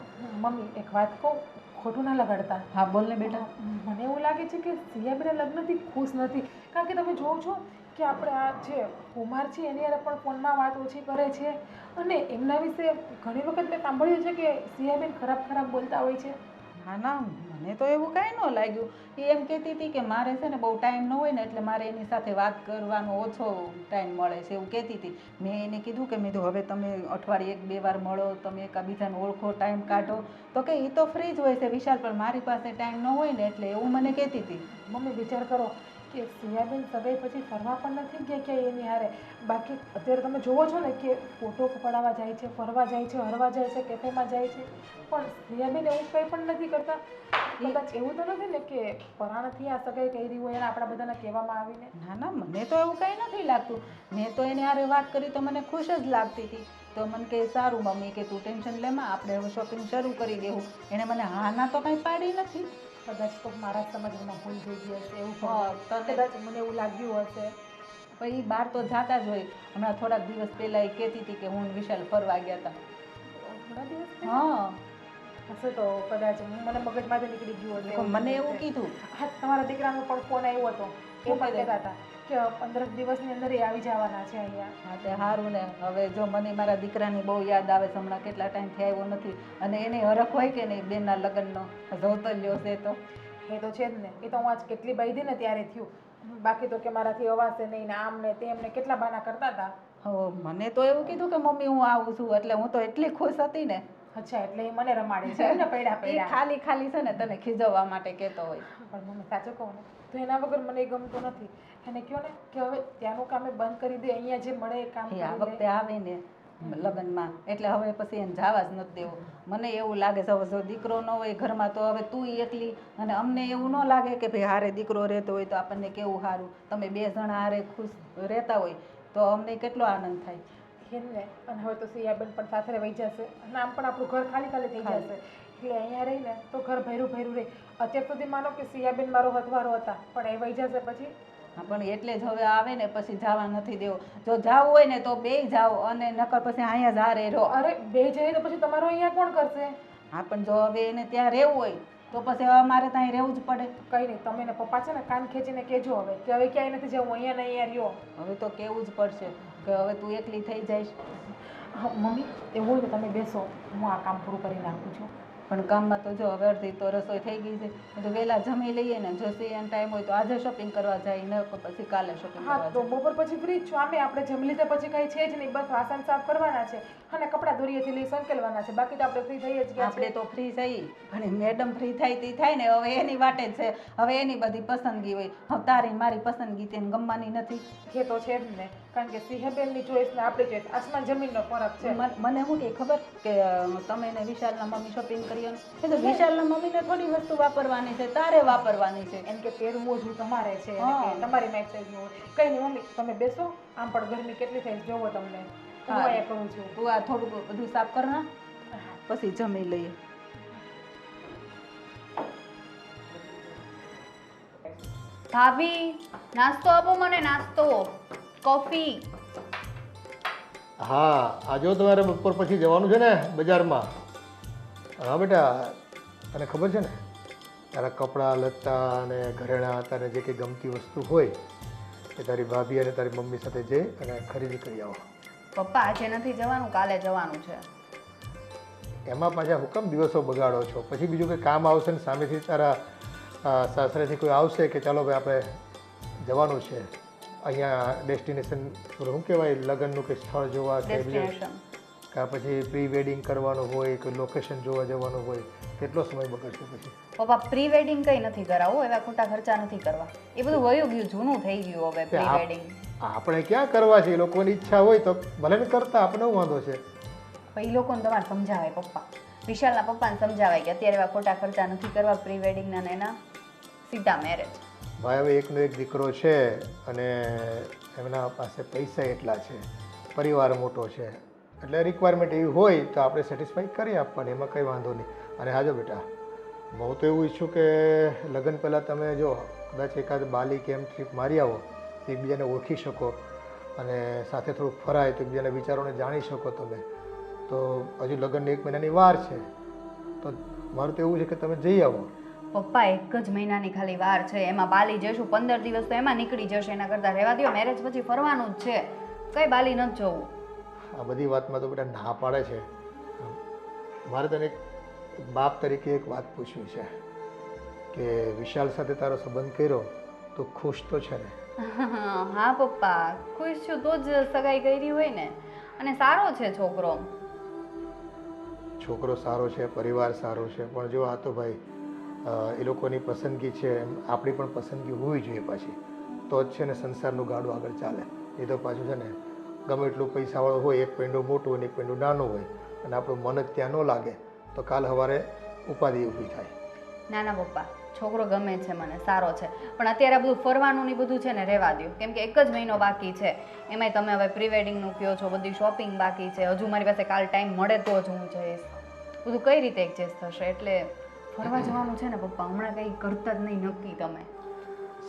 મમ્મી એક વાત કહું, ખોટું ના લગાડતા. હા બોલ ને બેટા. મને એવું લાગે છે કે સિયાબેના લગ્નથી ખુશ નથી, કારણ કે તમે જોવો છો કે આપણે આ જે કુમાર છે એની હારે પણ ફોનમાં વાત ઓછી કરે છે, અને એમના વિશે ઘણી વખત મેં સાંભળ્યું છે કે સિયાબેન ખરાબ ખરાબ બોલતા હોય છે. ના ના, મને તો એવું કાંઈ ન લાગ્યું. એ એમ કહેતી હતી કે મારે છે ને બહુ ટાઈમ ન હોય ને એટલે મારે એની સાથે વાત કરવાનો ઓછો ટાઈમ મળે છે એવું કહેતી હતી. મેં એને કીધું કે મેં તો હવે તમે અઠવાડિયે 1-2 વાર મળો, તમે એકબીજાને ઓળખો, ટાઈમ કાઢો. તો કે એ તો ફ્રી જ હોય છે વિશાલ, પણ મારી પાસે ટાઈમ ન હોય ને એટલે એવું મને કહેતી હતી. મમ્મી વિચાર કરો કે સિયાબેન સગાઈ પછી ફરવા પણ નથી ગયા ક્યાંય એની હારે. બાકી અત્યારે તમે જોવો છો ને કે ફોટો પડાવવા જાય છે, ફરવા જાય છે, હરવા જાય છે, કેફેમાં જાય છે, પણ સિયાબેન એવું કંઈ પણ નથી કરતા. કદાચ એવું તો નથી ને કે પરાણથી આ સગાઈ કરી હોય અને આપણા બધાને કહેવામાં આવીને? ના ના, મને તો એવું કંઈ નથી લાગતું. મેં તો એની હારે વાત કરી તો મને ખુશ જ લાગતી હતી. તો મને કહે સારું મમ્મી કે તું ટેન્શન લેમાં, આપણે હવે શોપિંગ શરૂ કરી દેવું. એણે મને હા ના તો કંઈ પાડી નથી. કદાચ તો મારા સમજમાં ભૂલ થઈ ગઈ હશે એવું હા, પણ કદાચ મને એવું લાગ્યું હશે. પછી બહાર તો જાતા જ હોય. હમણાં થોડાક દિવસ પહેલાં એ કહેતી હતી કે હું ને વિશાલ ફરવા ગયા હતા. થોડા દિવસ હા, હશે તો કદાચ મને મગજમાંથી નીકળી ગયું હશે. મને એવું કીધું. હા, તમારા દીકરાનો પણ ફોન આવ્યો હતો. એ શું પણ કીધું? કહેતા હતા કે 15 દિવસની અંદર એ આવી જવાના છે અહીંયા. હા તે સારું ને. હવે જો મને મારા દીકરાની બહુ યાદ આવે છે. હમણાં કેટલા ટાઈમથી આવ્યો નથી, અને એને હરખ હોય કે નહીં બેનના લગ્નનો જોતો લ્યો છે તો. એ તો છે જ ને. એ તો હું આજ કેટલી બાયધી ને ત્યારે થયું. બાકી તો કે મારાથી અવાશે નહીં ને આમ ને તેમ ને કેટલા બહાના કરતા હતા. હો, મને તો એવું કીધું કે મમ્મી હું આવું છું, એટલે હું તો એટલી ખુશ હતી ને. અચ્છા, એટલે એ મને રમાડે છે એમ ને પૈડા એ પૈડા. ખાલી ખાલી છે ને તને ખીજવવા માટે કહેતો હોય. પણ મમ્મી સાચું કહું ને તો એના વગર મને એ ગમતું નથી. એને કહો ને કે હવે ત્યાંનું કામ એ બંધ કરી દે, અહીંયા જે મળે એ કામ એ આ કરી વખતે લે. આવે ને લગ્નમાં એટલે હવે પછી એને જવા જ નથી દેવું. મને એવું લાગે છે હવે જો દીકરો ન હોય ઘરમાં તો હવે તું એકલી, અને અમને એવું ન લાગે કે ભાઈ હારે દીકરો રહેતો હોય તો આપણને કેવું સારું. તમે 2 જણા હારે ખુશ રહેતા હોય તો અમને કેટલો આનંદ થાય. એમ ને. અને હવે તો સિયાબેન પણ સાથે વહી જશે અને આમ પણ આપણું ઘર ખાલી ખાલી થઈ ખાલી. જશે. એટલે અહીંયા રહીને તો ઘર ભર્યું ભર્યું રહે. અત્યાર સુધી માનો કે સિયાબેન મારો હથવારો હતા, પણ એ વહી જશે પછી. હા, પણ એટલે જ હવે આવે ને પછી જવા નથી દેવો. જો જાવું હોય ને તો 2 જાઓ, અને નકર પછી અહીંયા જ હારે રહો. અરે બે જઈએ તો પછી તમારો અહીંયા કોણ કરશે? હા, પણ જો હવે એને ત્યાં રહેવું હોય તો પછી હવે અમારે ત્યાં રહેવું જ પડે. કંઈ નહીં, તમે ને પપ્પા છે ને કાન ખેંચીને કહેજો હવે કે હવે ક્યાંય નથી જવું, અહીંયા ને અહીંયા રહ્યો. હવે તો કેવું જ પડશે કે હવે તું એકલી થઈ જઈશ. હા મમ્મી, એવું હોય તો તમે બેસો, હું આ કામ પૂરું કરી નાખું છું. પણ કામમાં તો જો હવે અડધી તો રસોઈ થઈ ગઈ છે. તો વહેલા જમી લઈએ ને, જો સીએન ટાઈમ હોય તો આજે શોપિંગ કરવા જાય, ન પછી કાલે શોપિંગ હા, કરવા તો જાય. બપોર પછી ફ્રી જ છું. આમે આપણે જમી લીધા પછી કંઈ છે જ નહીં, બસ વાસણ સાફ કરવાના છે અને કપડાં દોરીએથી લઈ સંકેલવાના છે. બાકી તો આપણે ફ્રી થઈ જ ગયા આપણે છે. તો ફ્રી થઈ, પણ મેડમ ફ્રી થાય તે થાય ને. હવે એની વાટે જ છે, હવે એની બધી પસંદગી હોય. હવે તારી મારી પસંદગી તેને ગમવાની નથી. એ તો છે જ ને, કારણ કે સિંહબેનની ચોઈસ ને આપણી ચોઈસ આસમાન જમીનનો ફરક છે. મને શું કે ખબર કે તમે ને વિશાલના મમ્મી શોપિંગ કરી એ તો વિશાલના મમ્મીને થોડી વસ્તુ વાપરવાની છે, તારે વાપરવાની છે. એમ કે પહેરવું જ તમારે છે અને હા. કે તમારી માઇક સાઈઝનું હોય. કંઈ નહીં મમ્મી, તમે બેસો. આમ પણ ગરમી કેટલી થાય છે જોવો તમને. હું હા. અહીંયા કરું છું. તું આ થોડું બધું સાફ કર ના, પછી જમી લઈએ. ભાભી, નાસ્તો આપો મને, નાસ્તો, કોફી. હા, આ જો તમારે બપોર પછી જવાનું છે ને બજારમાં. હા બેટા, તને ખબર છે ને તારા કપડાં લત્તા અને ઘરેણાં તારે જે કંઈ ગમતી વસ્તુ હોય એ તારી ભાભી અને તારી મમ્મી સાથે જઈ અને ખરીદી કરી આવો. પપ્પા આજે નથી જવાનું, કાલે જવાનું છે. એમાં પાછા હુકમ દિવસો બગાડો છો? પછી બીજું કંઈ કામ આવશે ને સામેથી તારા સાસરેથી કોઈ આવશે કે ચાલો ભાઈ આપણે જવાનું છે અહીંયા ડેસ્ટિનેશન, શું કહેવાય, લગ્નનું કંઈ સ્થળ જોવા કે બીજું ડેસ્ટિનેશન. કાં પછી પ્રી વેડિંગ કરવાનું હોય, કોઈ લોકેશન જોવા જવાનું હોય, કેટલો સમય બગડશે પછી? પપ્પા પ્રી વેડિંગ કંઈ નથી કરાવવું, એવા ખોટા ખર્ચા નથી કરવા. એ બધું વયું ગયું, જૂનું થઈ ગયું હવે પ્રી વેડિંગ. આપણે ક્યાં કરવા છે? એ લોકોની ઈચ્છા હોય તો ભલે ને કરતા, આપણે શું વાંધો છે? પણ એ લોકોને તમારે સમજાવાય પપ્પા, વિશાલના પપ્પાને સમજાવાય કે અત્યારે એવા ખોટા ખર્ચા નથી કરવા પ્રી વેડિંગના ને એના સીધા મેરેજ. ભાઈ હવે એકનો એક દીકરો છે અને એમના પાસે પૈસા એટલા છે, પરિવાર મોટો છે, એટલે રિક્વાયરમેન્ટ એવી હોય તો આપણે સેટિસ્ફાઈ કરી આપવાની, એમાં કંઈ વાંધો નહીં. અને હાજો બેટા, હું તો એવું ઈચ્છું કે લગ્ન પહેલાં તમે જો કદાચ એકાદ બાલી કે એમ ટ્રીપ મારી આવો તો એકબીજાને ઓળખી શકો અને સાથે થોડુંક ફરાય તો એકબીજાના વિચારોને જાણી શકો તમે. તો હજુ લગ્નની 1 મહિનાની વાર છે તો મારું તો એવું છે કે તમે જઈ આવો. પપ્પા 1 જ મહિનાની ખાલી વાર છે, એમાં બાલી જઈશું, 15 દિવસ તો એમાં નીકળી જશે. એના કરતાં રહેવા દો, મેરેજ પછી ફરવાનું જ છે, કઈ બાલી નથી જવું. આ બધી વાતમાં તો બેટા ના પાડે છે. મારે તને એક બાપ તરીકે એક વાત પૂછવી છે કે વિશાલ સાથે તારો સંબંધ કર્યો તો ખુશ તો છે ને? હા પપ્પા, ખુશ છું તો જ સગાઈ કરી હોય ને. અને સારો છે છોકરો. છોકરો સારો છે, પરિવાર સારો છે, પણ જો આ તો ભાઈ એ લોકોની પસંદગી છે, એમ આપણી પણ પસંદગી હોવી જોઈએ પાછી, તો જ છે ને સંસારનું ગાડું આગળ ચાલે. એ તો પાછું છે ને ગમે એટલું પૈસાવાળો હોય, એક પેંડું મોટું હોય ને એક પેંડું નાનું હોય, અને આપણું મન જ ત્યાં ન લાગે તો કાલ સવારે ઉપાધિ ઊભી થાય. ના ના પપ્પા, છોકરો ગમે છે મને, સારો છે. પણ અત્યારે આ બધું ફરવાનું ને બધું છે ને રહેવા દો, કેમ કે 1 જ મહિનો બાકી છે. એમાંય તમે હવે પ્રી વેડિંગનું કહો છો, બધી શોપિંગ બાકી છે. હજુ મારી પાસે કાલ ટાઈમ મળે તો જ હું જઈશ. બધું કઈ રીતે એડજસ્ટ થશે? એટલે ફરવા જવાનું છે ને પપ્પા, હમણાં કંઈ કરતા જ નહીં નક્કી તમે.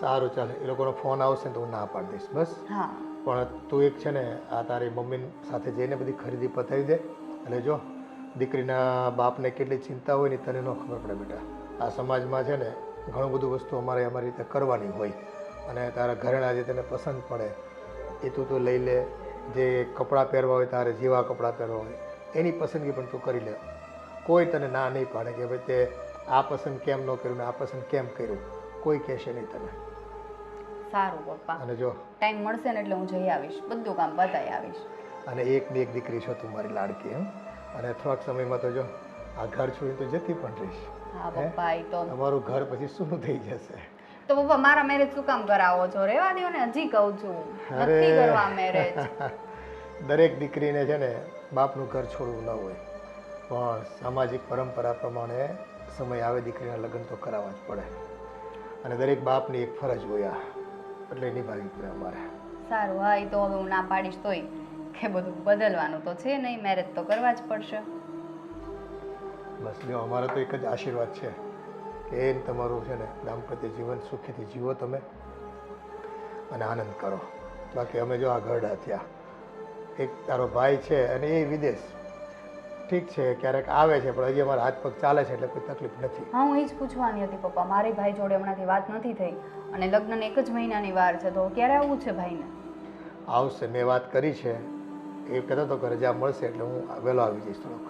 સારું ચાલે, એ લોકોનો ફોન આવશે ને તો હું ના પાડી દઈશ બસ. હા પણ તું એક છે ને આ તારી મમ્મી સાથે જઈને બધી ખરીદી પતાવી દે. અને જો દીકરીના બાપને કેટલી ચિંતા હોય ને તને ન ખબર પડે બેટા. આ સમાજમાં છે ને ઘણું બધું વસ્તુ અમારી રીતે કરવાની હોય, અને તારા ઘરેણા જે તને પસંદ પડે એ તું તો લઈ લે. જે કપડાં પહેરવા હોય તારે જેવા કપડાં પહેરવા હોય એની પસંદગી પણ તું કરી લે. કોઈ તને ના નહીં પાડે કે ભાઈ તે આ પસંદ કેમ ન કર્યું ને આ પસંદ કેમ કર્યું, કોઈ કહેશે નહીં તને. સારું પપ્પા, અને જો ટાઈમ મળશે ને એટલે હું જઈ આવીશ, બધું કામ બતાવી આવીશ. અને એકની એક દીકરી છો તું મારી લાડકી, એમ. અને થોડાક સમયમાં તો જો આ ઘર છોડીને તો જતી પણ રહીશ. હા પપ્પા, એ તો અમારું ઘર પછી શું થઈ જશે? તો પપ્પા મારા મેરેજ શું કામ કરાવો છો? રહેવા દો ને, હજી કહું છું નથી કરવા મેરેજ. દરેક દીકરીને છે ને બાપનું ઘર છોડવું ન હોય, પણ સામાજિક પરંપરા પ્રમાણે સમય આવે દીકરીના લગ્ન તો કરાવવા જ પડે, અને દરેક બાપની એક ફરજ હોય આ, એટલે નિભાવવી પડે અમારે. સારું, હા, એ તો હવે હું ના પાડીશ તોય કે બધું બદલવાનું તો છે નહીં, મેરેજ તો કરવા જ પડશે. બસ જો અમારો તો એક જ આશીર્વાદ છે કે તમારું છે ને દાંપત્ય જીવન સુખીથી જીવો તમે અને આનંદ કરો. બાકી અમે જો આ ઘરડા થયા, એક તારો ભાઈ છે અને એ વિદેશ, ઠીક છે ક્યારેક આવે છે પણ હજી અમારા હાથ પગ ચાલે છે એટલે કોઈ તકલીફ નથી. હા, હું એ જ પૂછવાની હતી પપ્પા, મારી ભાઈ જોડે હમણાંથી વાત નથી થઈ અને લગ્નને 1 જ મહિનાની વાર છે, તો ક્યારે આવવું છે ભાઈને? આવશે, મેં વાત કરી છે, એ કહેતો હતો કે રજા મળશે એટલે હું વહેલો આવી જઈશ થોડોક.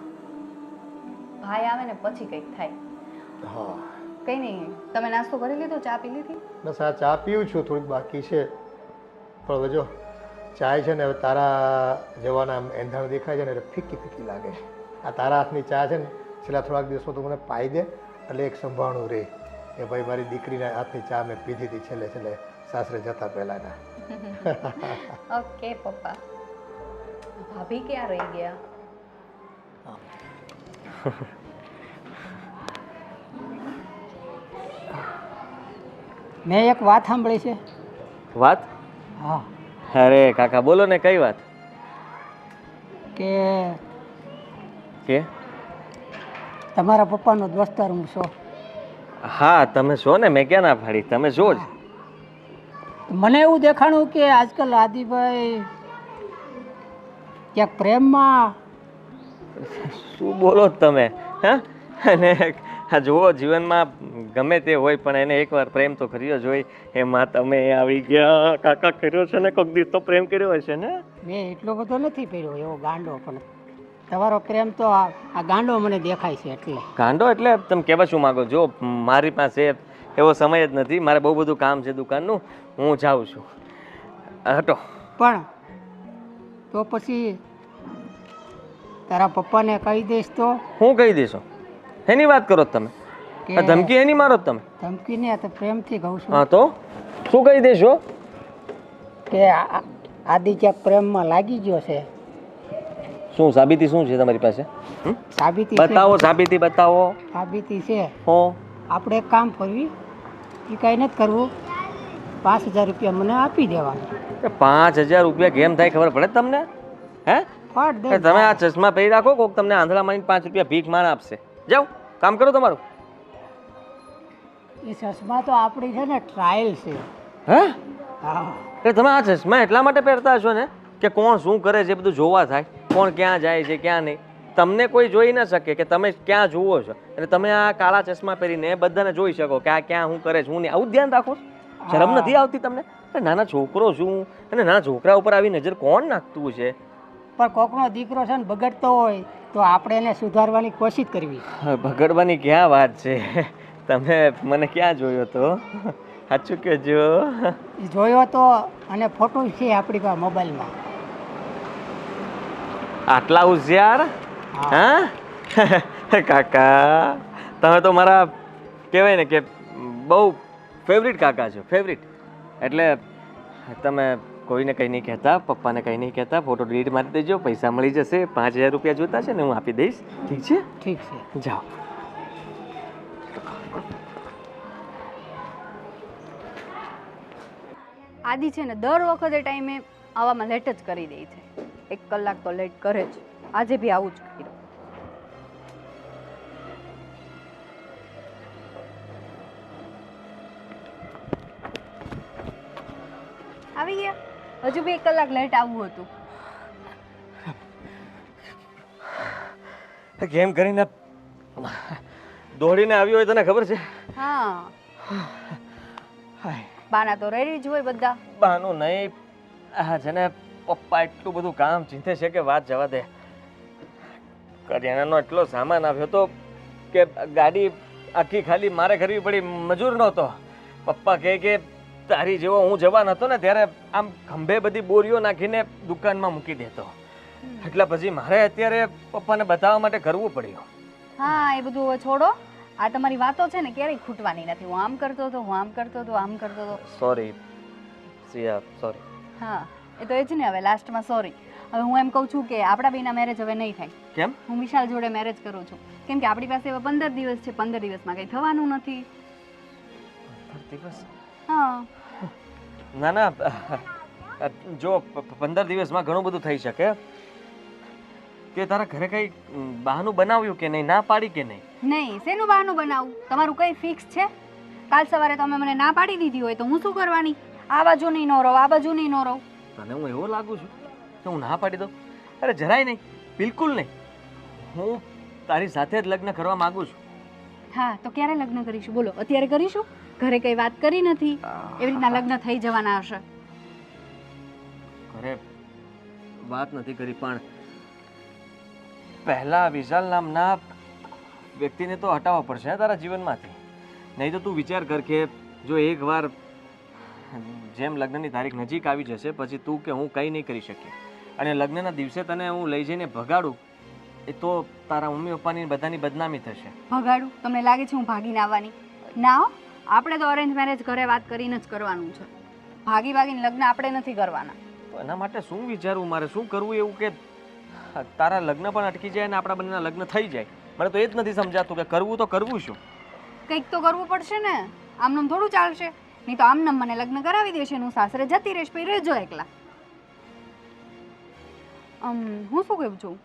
ભાઈ આવે ને પછી કંઈક થાય. હા, કંઈ નહીં, તમે નાસ્તો કરી લીધો? ચા પી લીધી? બસ આ ચા પીવું છું, થોડીક બાકી છે. પણ હવે જો ચાય છે ને હવે તારા જવાના એંધાણ દેખાય છે ને એટલે ફીકી ફીકી લાગે છે. આ તારા હાથની ચા છે ને છેલ્લા થોડાક દિવસમાં તો મને પાઈ દે એટલે એક સંભાળવું રહે કે ભાઈ મારી દીકરીના હાથની ચા મેં પીધી હતી છેલ્લે છેલ્લે સાસરે જતા પહેલાંના. ઓકે પપ્પા. ભાભી ક્યાં રહી ગયા? મેં એક વાત સાંભળી છે. વાત? હા, અરે કાકા બોલો ને, કઈ વાત? કે કે તમારા પપ્પાનો દોસ્તાર હું છો. હા તમે છો ને, મેં ક્યાં ના પાડી, તમે છો જ. મને એવું દેખાણું કે આજકાલ આદિભાઈ ક્યાંક પ્રેમમાં. શું બોલો તમે? હા, અને આ જુઓ જીવનમાં ગમે તે હોય પણ એને એકવાર પ્રેમ તો કર્યો જ હોય. એમાં તમે આવી ગયા કાકા, કર્યો છે ને કોઈક દિવસ તો પ્રેમ કર્યો હશે ને? મેં એટલો બધો નથી કર્યો એવો ગાંડો, પણ તમારો પ્રેમ તો આ ગાંડો મને દેખાય છે. એટલે ગાંડો એટલે તમે કહેવા શું માગો? જો મારી પાસે એવો સમય જ નથી, મારે બહુ બધું કામ છે દુકાનનું, હું જાઉં છું. હટો. પણ તો પછી તારા પપ્પાને કહી દઈશ તો? હું કહી દેશો? એની વાત કરો તમે? આ ધમકી એની મારો તમે? ધમકી ને તો પ્રેમથી કહું છું. હા તો શું કહી દેશો? કે આદિ ક્યાંક પ્રેમમાં લાગી ગયો છે. શું સાબિતી શું છે તમારી પાસે? સાબિતી છે. બતાવો, સાબિતી બતાવો. સાબિતી છે. હો, આપણે એક કામ કરવી, એ કાંઈ નથી કરવું, 5000 રૂપિયા મને આપી દેવાના. 5000 રૂપિયા કેમ થાય ખબર પડે તમને? હે, ફાટ દે. તમે આ ચશ્મા પહેરી રાખો, કોક તમને આંધળા મારીને 5 રૂપિયા ભીખ માર આપશે. જાઓ કામ કરો તમારું. એ ચશ્મા તો આપણી છે ને ટ્રાયલ છે. હે, હા, એટલે તમે આ ચશ્મા એટલા માટે પહેરતા હશો ને કે કોણ શું કરે છે બધું જોવા થાય, કોણ ક્યાં જાય છે ક્યાં નહીં. તમને કોઈ જોઈ ન શકે કે તમે ક્યાં જુઓ છો, અને તમે આ કાળા ચશ્મા પહેરીને બધાને જોઈ શકો કે આ ક્યાં હું કરે છે, હું નહીં. આવું જ ધ્યાન રાખો છો? શરમ નથી આવતી તમને? અરે નાના છોકરો છું, અને નાના છોકરા ઉપર આવી નજર કોણ નાખતું છે? પણ કોકનો દીકરો છે ને બગડતો હોય તો આપણે એને સુધારવાની કોશિશ કરવી. બગડવાની ક્યાં વાત છે? તમે મને ક્યાં જોયો તો? સાચું કહેજો. ઈ જોયો તો, અને ફોટો છે આપણી પાસે મોબાઈલમાં. આટલા હોશિયાર? હા કાકા, તમે તો મારા કહેવાય ને કે બહુ ફેવરિટ કાકા છો, ફેવરિટ. એટલે તમે કોઈને કંઈ નહીં કહેતા, પપ્પાને કંઈ નહીં કહેતા, ફોટો ડિલીટ મારી દેજો, પૈસા મળી જશે. 5000 રૂપિયા જોતા છે ને, હું આપી દઈશ. ઠીક છે? ઠીક છે, જાઓ. આદિ છે ને દર વખતે ટાઈમે આવવામાં લેટ જ કરી દે છે. 1 કલાક તો લેટ કરે જ. આજે બી આવું જ કર્યું. આવી ગયા? હજુ બી 1 કલાક લેટ આવવું હતું. કેમ કરીને દોડીને આવ્યો હોય તને ખબર છે? હા, બાના તો રેડી જ હોય બધા. બાનું નહીં, આ છે ને પપ્પા એટલું બધું કામ ચીંધે છે કે વાત જવા દે. કરિયાણાનો એટલો સામાન આવ્યો હતો કે ગાડી આખી ખાલી મારે કરવી પડી, મજૂર નહોતો. પપ્પા કહે કે તારી જેવો હું જવાન હતો ને ત્યારે આમ ખંભે બધી બોરીઓ નાખીને દુકાનમાં મૂકી દેતો. એટલે પછી મારે અત્યારે પપ્પાને બતાવવા માટે કરવું પડ્યું. હા, એ બધું હવે છોડો. આ તમારી વાતો છે ને ક્યારેય ખૂટવાની નથી. હું આમ કરતો હતો, હું આમ કરતો હતો, આમ કરતો હતો. સોરી સિયા, સોરી. હા, એ તો એ જ ને. હવે લાસ્ટમાં સોરી. હવે હું એમ કહું છું કે આપણા બેના મેરેજ હવે નહીં થાય. કેમ? હું વિશાલ જોડે મેરેજ કરું છું. કેમ કે આપણી પાસે હવે 15 દિવસ છે. 15 દિવસમાં કંઈ થવાનું નથી. 15 દિવસ? હા. ના ના, જો 15 દિવસમાં ઘણું બધું થઈ શકે. તે તારા ઘરે કઈ બહાનું બનાવ્યું કે નહીં? ના પાડી કે નહીં? નહીં, શેનું બહાનું બનાવું? તમારું કંઈ ફિક્સ છે? કાલ સવારે તમે મને ના પાડી દીધી હોય તો હું શું કરવાની? આ બાજુ નહીં નો રહો, આ બાજુ નહીં નો રહો. તને હું એવો લાગુ છું કે હું ના પાડી દઉં? અરે જરાય નહીં, બિલકુલ નહીં. હું તારી સાથે જ લગ્ન કરવા માંગુ છું. હા, તો ક્યારે લગ્ન કરીશું? બોલો, અત્યારે કરીશું? ઘરે કઈ વાત કરી નથી. એવી રીતના લગ્ન થઈ જવાના હશે. ઘરે વાત નથી કરી, પણ પહેલા વિશાલ નામના વ્યક્તિને તો હટાવવા પડશે તારા જીવનમાંથી. નહીં તો તું વિચાર કર કે જો એકવાર જેમ લગ્નની તારીખ નજીક આવી જશે પછી તું કે હું કંઈ નહીં કરી શકીએ, અને લગ્નના દિવસે તને હું લઈ જઈને ભગાડું, એ તો તારા મમ્મી પપ્પાની બધાની બદનામી થશે. ભગાડું? તમને લાગે છે હું ભાગીને આવવાની? ના હો, આપણે તો અરેન્જ મેરેજ ઘરે વાત કરીને જ કરવાનું છે. ભાગીને લગ્ન આપણે નથી કરવાના. તો એના માટે શું વિચારવું મારે? શું કરવું એવું કે તારા લગ્ન પણ અટકી જાય અને આપણા બંનેના લગ્ન થઈ જાય? મને તો એ જ નથી સમજાતું કે કરવું તો કરવું શું? કંઈક તો કરવું પડશે ને. આમનામ થોડું ચાલશે. નહીં તો આમનામ મને લગ્ન કરાવી દેશે, હું સાસરે જતી રહીશ, પછી રહેજો એકલા. હું શું કહું છું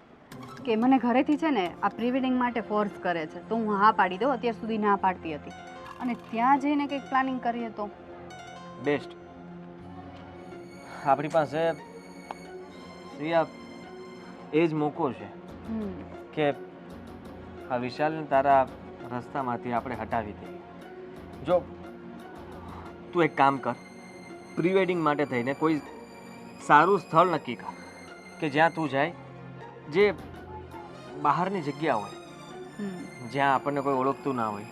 કે મને ઘરેથી છે ને આ પ્રી વેડિંગ માટે ફોર્સ કરે છે, તો હું હા પાડી દઉં. અત્યાર સુધી ના પાડતી હતી, અને ત્યાં જઈને કંઈક પ્લાનિંગ કરીએ તો બેસ્ટ. આપણી પાસે સિયા એ જ મોકો છે કે આ વિશાલને તારા રસ્તામાંથી આપણે હટાવી દઈએ. જો તું એક કામ કર, પ્રી વેડિંગ માટે થઈને કોઈ સારું સ્થળ નક્કી કર કે જ્યાં તું જાય, જે બહારની જગ્યા હોય, જ્યાં આપણને કોઈ ઓળખતું ના હોય,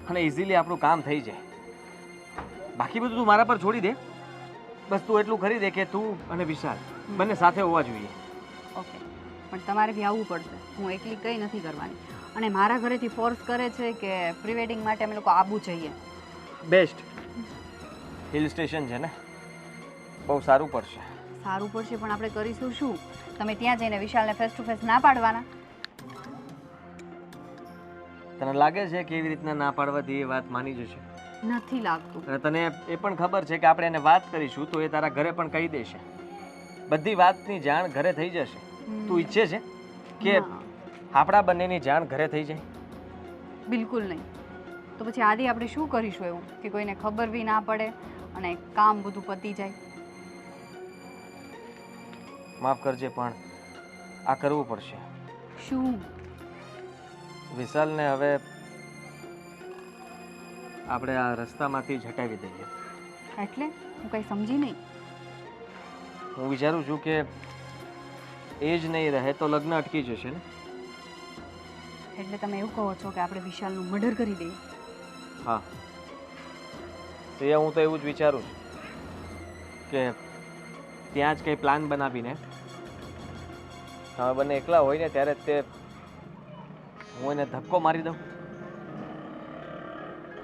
અને ઇઝીલી આપણું કામ થઈ જાય. બાકી બધું તું મારા પર છોડી દે. બસ તું એટલું કરી દે કે તું અને વિશાલ બંને સાથે હોવા જોઈએ. ઓકે, પણ તમારે બી આવવું પડશે. હું એકલી કંઈ નથી કરવાની. અને મારા ઘરેથી ફોર્સ કરે છે કે પ્રી વેડિંગ માટે અમે લોકો આવવું જોઈએ. બેસ્ટ. હિલ સ્ટેશન છે ને, બહુ સારું પડશે. સારું પડશે, પણ આપણે કરીશું શું? તમે ત્યાં જઈને વિશાલને ફેસ ટુ ફેસ ના પાડવાના? તને લાગે છે કે એવી રીતના ના પાડવાથી એ વાત માની જશે? નથી લાગતું. અને તને એ પણ ખબર છે કે આપણે એને વાત કરીશું તો એ તારા ઘરે પણ કહી દેશે. બધી વાતની જાણ ઘરે થઈ જશે. તું ઈચ્છે છે કે આપણા બંનેની જાણ ઘરે થઈ જાય? બિલકુલ નહીં. તો પછી આદિ આપણે શું કરીશું એવું કે કોઈને ખબર બી ના પડે અને કામ બધું પતી જાય? માફ કરજે, પણ આ કરવું પડશે. શું? વિશાલને હવે આપણે આ રસ્તામાંથી જ હટાવી દઈએ. એટલે હું કંઈ સમજી નહીં. હું વિચારું છું કે એ જ નહીં રહે તો લગ્ન અટકી જશે ને. એટલે તમે એવું કહો છો કે આપણે વિશાલનું મર્ડર કરી દઈએ? હા, તે હું તો એવું જ વિચારું છું કે ત્યાં જ કંઈ પ્લાન બનાવીને તમે બંને એકલા હોય ને ત્યારે જ તે હું એને ધક્કો મારી દઉં.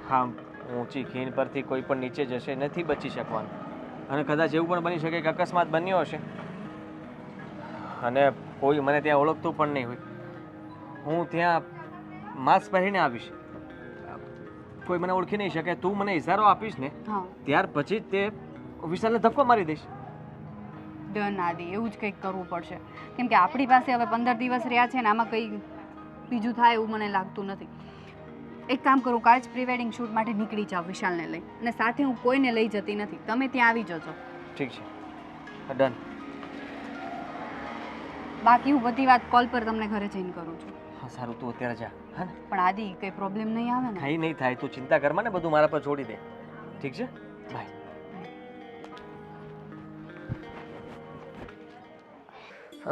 હા, ઊંચી ખીણ પરથી કોઈ પણ નીચે જશે, નથી બચી શકવાનું. અને કદાચ એવું પણ બની શકે કે અકસ્માત બન્યો હશે અને કોઈ મને ત્યાં ઓળખતું પણ નહીં હોય. હું ત્યાં માસ્ક પહેરીને આવીશ, કોઈ મને ઓળખી નહીં શકે. તું મને ઇશારો આપીશ ને હા, ત્યાર પછી જ તે વિશાલને ધક્કો મારી દઈશ. ડન આદિ, એવું જ કંઈક કરવું પડશે. કેમ કે આપણી પાસે હવે 15 દિવસ રહ્યા છે ને આમાં કંઈ બીજું થાય એવું મને લાગતું નથી. એક કામ કરું, કાલ જ પ્રી વેડિંગ શૂટ માટે નીકળી જાઓ વિશાલને લઈ, અને સાથે હું કોઈને લઈ જતી નથી. તમે ત્યાં આવી જજો. ઠીક છે, ડન. બાકી હું બધી વાત કોલ પર તમને ઘરે જઈને કરું છું. હા સારું, તું અત્યારે જા. હા ને, પણ આદિ કંઈ પ્રોબ્લેમ નહીં આવે ને? કંઈ નહીં થાય, તું ચિંતા કરમાં ને, બધું મારા પર છોડી દે. ઠીક છે, બાય.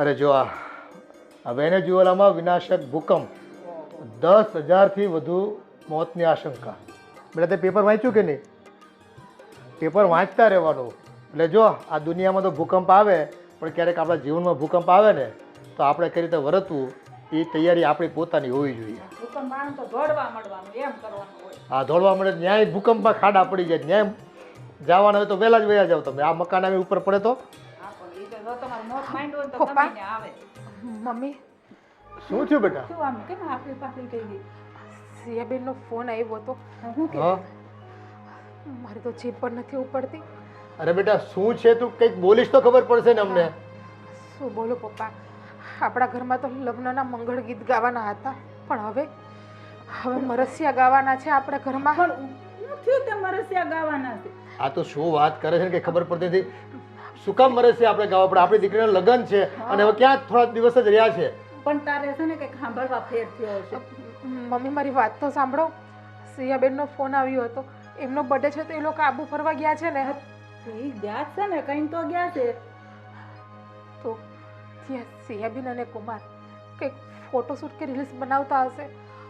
અરે જો આ વેનેઝુએલામાં વિનાશક ભૂકંપ, 10,000થી વધુ મોતની આશંકા. બેટા તે પેપર વાંચ્યું કે નહીં? પેપર વાંચતા રહેવાનું. એટલે જો આ દુનિયામાં તો ભૂકંપ આવે, પણ ક્યારેક આપણા જીવનમાં ભૂકંપ આવે ને તો આપણે કઈ રીતે વર્તવું એ તૈયારી આપણી પોતાની હોવી જોઈએ. હા, દોડવા મળે. ન્યાય ભૂકંપમાં ખાડા પડી જાય, ન્યાય જવાના હોય તો વહેલા જ વયા જાવ તમે. આ મકાન આવી ઉપર પડે તો પપ્પા, મમ્મી, શું થયું બેટા? સિયાબેનનો ફોન આવ્યો હતો. હા, મારે તો જીભ પર નથી ઉપડતી. અરે બેટા શું છે? તું કંઈક બોલીશ તો ખબર પડશે ને અમને. શું બોલું પપ્પા, આપણા ઘરમાં તો લગ્નના મંગળ ગીત ગાવાના હતા, પણ હવે મરસિયા ગાવાના છે આપણા ઘરમાં. આ તો શું વાત કરે છે ને કે ખબર પડતી નથી. શું કામ મરે છે આપણે ગાવા પડે? આપણી દીકરીનું લગ્ન છે અને હવે ક્યાં થોડા દિવસ જ રહ્યા છે. પણ તારે છે ને કંઈક સાંભળવા ફેર થયો હશે. મમ્મી મારી વાત તો સાંભળો. સિયાબેનનો ફોન આવ્યો હતો, એમનો બર્થડે છે તો એ લોકો આબુ ફરવા ગયા છે ને. એ ગયા છે ને, કઈ તો ગયા છે. તો ત્યાં સિયાબેન અને કુમાર કંઈક ફોટોશૂટ કે રીલ્સ બનાવતા હશે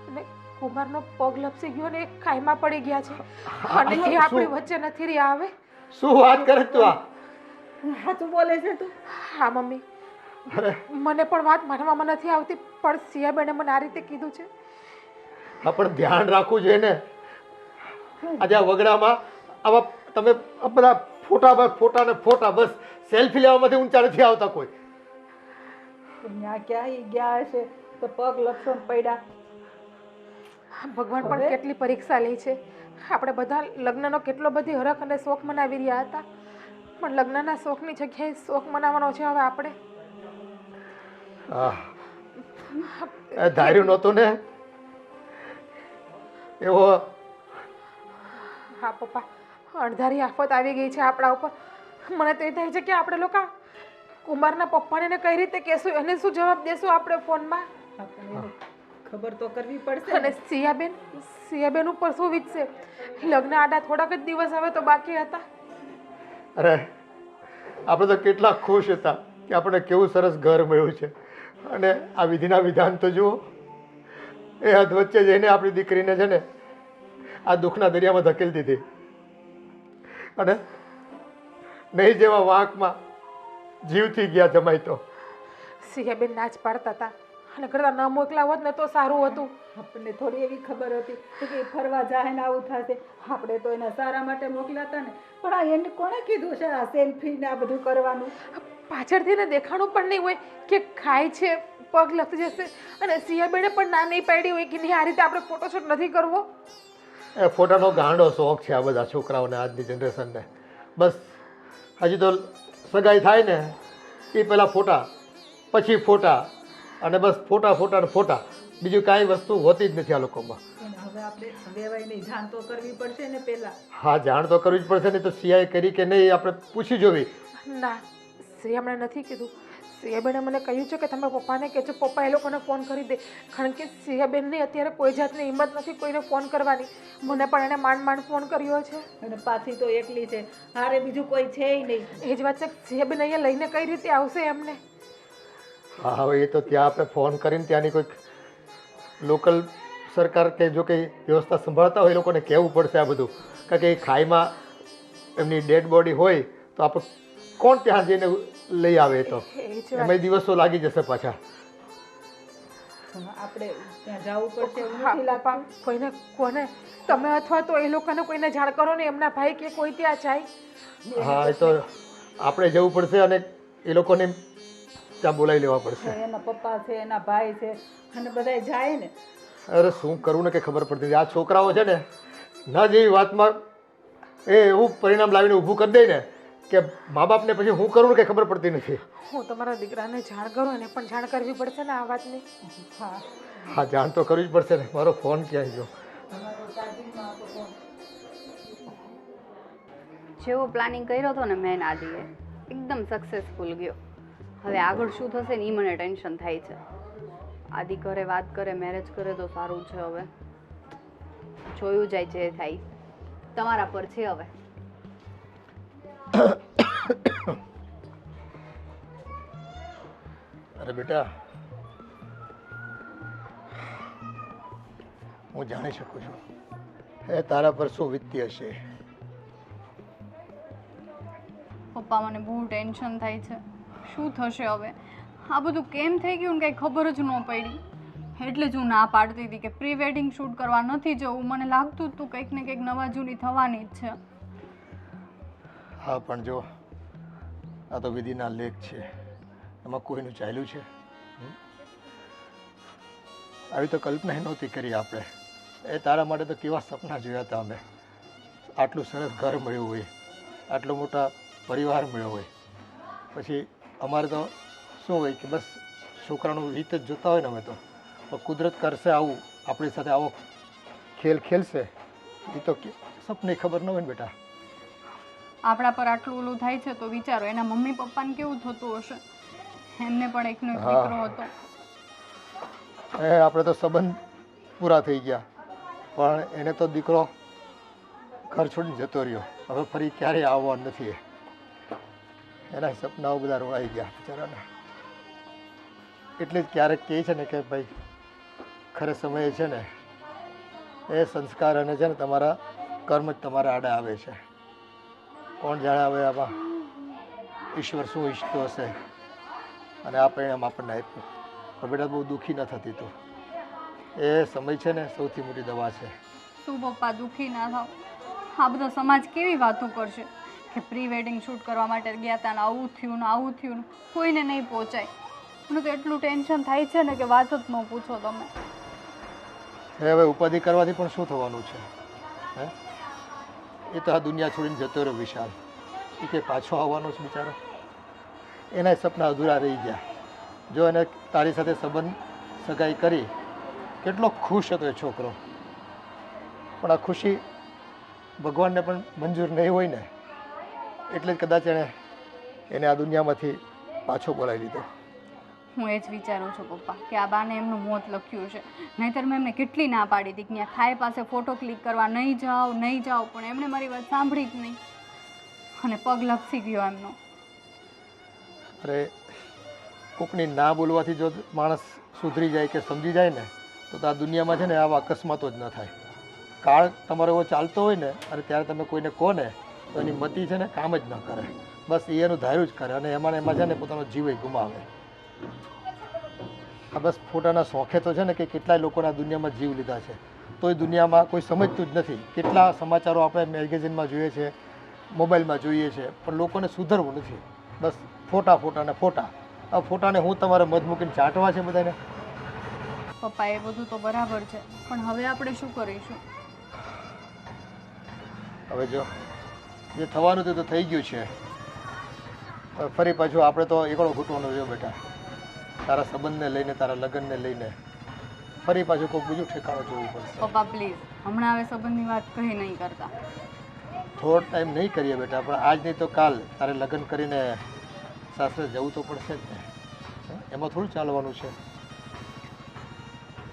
અને કુમારનો પગ લપસી ગયો ને એ ખાઈમાં પડી ગયા છે અને એ આપણી વચ્ચે નથી રહ્યા. હવે શું વાત કરે તું? આ સાચું બોલે છે તું? હા મમ્મી, મને પણ વાત માનવામાં નથી આવતી, પણ સિયાબેને મને આ રીતે કીધું છે. હા, પણ ધ્યાન રાખવું જોઈએ ને. આજે આ વગડામાં આવા તમે બધા ફોટા ને ફોટા, બસ સેલ્ફી લેવામાંથી ઊંચા નથી આવતા કોઈ. ત્યાં ક્યાં ગયા હશે તો પગ લપસણ પડ્યા. ભગવાન પણ કેટલી પરીક્ષા લે છે. આપણે બધા લગ્નનો કેટલો બધી હરખ અને શોખ મનાવી રહ્યા હતા, પણ લગ્નના શોખની જગ્યાએ શોખ મનાવવાનો છે હવે આપણે. ધાર્યું નહોતું ને એવો. હા પપ્પા, અણધારી આફત આવી ગઈ છે આપણા ઉપર. મને તો એ થાય છે કે આપણે લોકો કુમારના પપ્પાને કઈ રીતે કહેશું, એને શું જવાબ દેશું આપણે ફોનમાં? ખબર તો કરવી પડશે. અને સિયાબેન ઉપર શું વીતશે? લગ્ન આડા થોડાક જ દિવસ હવે તો બાકી હતા. અરે આપણે તો કેટલા ખુશ હતા કે આપણે કેવું સરસ ઘર મળ્યું છે, અને આ વિધિના વિધાન તો જુઓ. એ હદ વચ્ચે જઈને આપણી દીકરીને છે ને આ દુઃખના દરિયામાં ધકેલી દીધી, અને નહીં જેવા વાંકમાં જીવથી ગયા જમાઈ તો. સિયાબેન નાચ પાડતા હતા અને કરતા ન મોકલા હોત ને તો સારું હતું. આપણને થોડી એવી ખબર હતી કે ફરવા જાય ને આવું થશે. આપણે તો એના સારા માટે મોકલ્યા હતા ને, પણ આ એને કોણે કીધું છે આ સેલ્ફી ને આ બધું કરવાનું? પાછળથી ને દેખાણું પણ નહીં હોય કે ખાય છે, પગ લપસી જશે, અને સિયાબેને પણ ના નહીં પાડી હોય કે નહીં આ રીતે આપણે ફોટોશૂટ નથી કરવો. એ ફોટાનો ગાંડો શોખ છે આ બધા છોકરાઓને, આજની જનરેશનને. બસ હજી તો સગાઈ થાય ને એ પહેલાં ફોટા, પછી ફોટા, અને બસ ફોટા ને ફોટા. બીજું કાંઈ વસ્તુ હોતી જ નથી આ લોકોમાં. હવે આપણે વેવાઈની જાણ તો કરવી પડશે ને પહેલા. હા, જાણ તો કરવી જ પડશે ને. તો સિયાએ કરી કે નહીં આપણે પૂછી જોવી. ના, સિયામણે નથી કીધું. સિયાબેને મને કહ્યું છે કે તમે પપ્પાને કહેજો, પપ્પા એ લોકોને ફોન કરી દે, કારણ કે સિયાબેનની અત્યારે કોઈ જાતની હિંમત નથી કોઈને ફોન કરવાની. મને પણ એને માંડ માંડ ફોન કર્યો છે. અને પાછી તો એકલી છે, હારે બીજું કોઈ છે નહીં. એ જ વાત છે, સિયાબેન અહીંયા લઈને કઈ રીતે આવશે એમને? હા હવે એ તો ત્યાં આપણે ફોન કરીને ત્યાંની કોઈક લોકલ સરકાર કે જો કંઈ વ્યવસ્થા સંભાળતા હોય એ લોકોને કહેવું પડશે આ બધું. કારણ કે એ ખાઈમાં એમની ડેડ બોડી હોય તો આપણે કોણ ત્યાં જઈને લઈ આવે? તો એ જ વાત. એમાં દિવસો લાગી જશે પાછા. આપણે ત્યાં જવું પડશે એવું હા, નથી પપ્પા, લાગતું? કોઈને કોને તમે અથવા તો એ લોકોને કોઈને જાણ કરો ને, એમના ભાઈ કે કોઈ ત્યાં જાય. હા એ તો આપણે જવું પડશે અને એ લોકોને ત્યાં બોલાવી લેવા પડશે. એના પપ્પા છે, એના ભાઈ છે, અને બધા જાય ને. અરે શું કરવું ને કે ખબર પડતી નથી. આ છોકરાઓ છે ને ન જેવી વાતમાં એ એવું પરિણામ લાવીને ઊભું કરી દે ને કે મા બાપને પછી હું કરું ને કે ખબર પડતી નથી. હું તમારા દીકરાને જાણ કરું, એને પણ જાણ કરવી પડશે ને આ વાતની. હા, હા જાણ તો કરવી જ પડશે ને. મારો ફોન ક્યાંય ગયો? જેવો પ્લાનિંગ કર્યો હતો ને મેં આદિએ, એકદમ સક્સેસફુલ ગયો. હવે આગળ શું થશે ને એ મને ટેન્શન થાય છે. આદિ કરે, વાત કરે, મેરેજ કરે તો સારું છે. હવે જોયું જાય જે થાય. તમારા પર છે હવે. અરે બેટા, હું જાણી શકું છું એ તારા પર શું વીતતી હશે. પપ્પા મને બહુ ટેન્શન થાય છે. શું થશે હવે? આ બધું કેમ થઈ ગયું ને કંઈ ખબર જ ન પડી. એટલે જ હું ના પાડતી હતી કે પ્રી વેડિંગ શૂટ કરવા નથી જવું. મને લાગતું હતું કંઈક ને કંઈક નવા જૂની થવાની જ છે. હા પણ જો આ તો વિધિના લેખ છે, એમાં કોઈનું ચાલ્યું છે? આવી તો કલ્પના નહોતી કરી આપણે. એ તારા માટે તો કેવા સપના જોયા હતા અમે. આટલું સરસ ઘર મળ્યું હોય, આટલો મોટા પરિવાર મળ્યો હોય, પછી અમારે તો શું હોય કે બસ છોકરાનું રીત જ જોતા હોય ને અમે તો. કુદરત કરશે આવું, આપણી સાથે આવો ખેલ ખેલશે, એ તો સપને ખબર ન હોય ને બેટા. આપણા પર આટલું ઓલું થાય છે તો વિચારો એના મમ્મી પપ્પાને કેવું થતું હશે. એમને પણ એકનો એક હા. દીકરો હતો. આપણે તો સંબંધ પૂરા થઈ ગયા, પણ એને તો દીકરો ઘર છોડીને જતો રહ્યો. હવે ફરી ક્યારેય આવવા નથી. એના સપનાઓ બધા રોવાઈ ગયા બિચારાના. એટલે જ ક્યારેક કહે છે ને કે ભાઈ ખરે સમયે છે ને એ સંસ્કાર અને છે ને તમારા કર્મ જ તમારા આડે આવે છે. કોણ જાણે હવે આમાં ઈશ્વર શું ઈચ્છતો હશે અને આ પરિણામ આપણને આપ્યું. પણ બેટા બહુ દુઃખી ન થતી તું. એ સમય છે ને સૌથી મોટી દવા છે. શું પપ્પા દુઃખી ના થાવ? આ બધો સમાજ કેવી વાતો કરશે કે પ્રી વેડિંગ શૂટ કરવા માટે ગયા હતા ને આવું થયું ને આવું થયું ને કોઈને નહીં પહોંચાય. મને તો એટલું ટેન્શન થાય છે ને કે વાત જ ન પૂછો તમે. હવે ઉપાધિ કરવાથી પણ શું થવાનું છે? હે એ તો આ દુનિયા છોડીને જતો રહ્યો વિશાલ. એ કે પાછો આવવાનો છે બિચારો. એના સપના અધૂરા રહી ગયા. જો એને તારી સાથે સંબંધ સગાઈ કરી, કેટલો ખુશ હતો એ છોકરો. પણ આ ખુશી ભગવાનને પણ મંજૂર નહીં હોય ને, એટલે જ કદાચ એને આ દુનિયામાંથી પાછો બોલાવી લીધો. હું એ જ વિચારું છું પપ્પા કે આ બાને એમનું મોત લખ્યું છે. નહીંતર મેં એમને કેટલી ના પાડી હતી કે ત્યાં ખાઈ પાસે ફોટો ક્લિક કરવા નહીં જાઓ નહીં જાઓ, પણ એમણે મારી વાત સાંભળી જ નહીં અને પગ લપસી ગયો એમનો. અરે કોકની ના બોલવાથી જો માણસ સુધરી જાય કે સમજી જાય ને તો આ દુનિયામાં છે ને આવા અકસ્માતો જ ન થાય. કાળ તમારો એવો ચાલતો હોય ને અને ત્યારે તમે કોઈને કહો ને તો એની મતિ છે ને કામ જ ન કરે. બસ એ એનું ધાર્યું જ કરે અને એમાં છે ને પોતાનો જીવ ગુમાવે. આ બસ ફોટાના શોખે તો છે ને કે કેટલાય લોકોના દુનિયામાં જીવ લીધા છે, તો એ દુનિયામાં કોઈ સમજતું જ નથી. કેટલા સમાચારો આપણે મેગેઝિનમાં જોઈએ છે, મોબાઈલમાં જોઈએ છે, પણ લોકોને સુધરવું નથી. બસ ફોટા ફોટા ને ફોટા. આ ફોટાને હું તમારે મધ મૂકીને ચાટવા છે બધાને? પપ્પા એ બધું તો બરાબર છે, પણ હવે આપણે શું કરીશું? હવે જો જે થવાનું હતું તો થઈ ગયું છે. હવે ફરી પાછું આપણે તો એકડો ઘૂંટવાનો રહ્યો બેટા. તારા સંબંધને લઈને, તારા લગ્નને લઈને ફરી પાછું કોઈક બીજું ઠેકાણું જોવું પડશે. પપ્પા પ્લીઝ હમણાં હવે સંબંધની વાત કહી નહીં કરતા. થોડો ટાઈમ નહીં કરીએ બેટા, પણ આજ નહીં તો કાલ તારે લગ્ન કરીને સાસરે જવું તો પડશે જ ને. એમાં થોડું ચાલવાનું છે.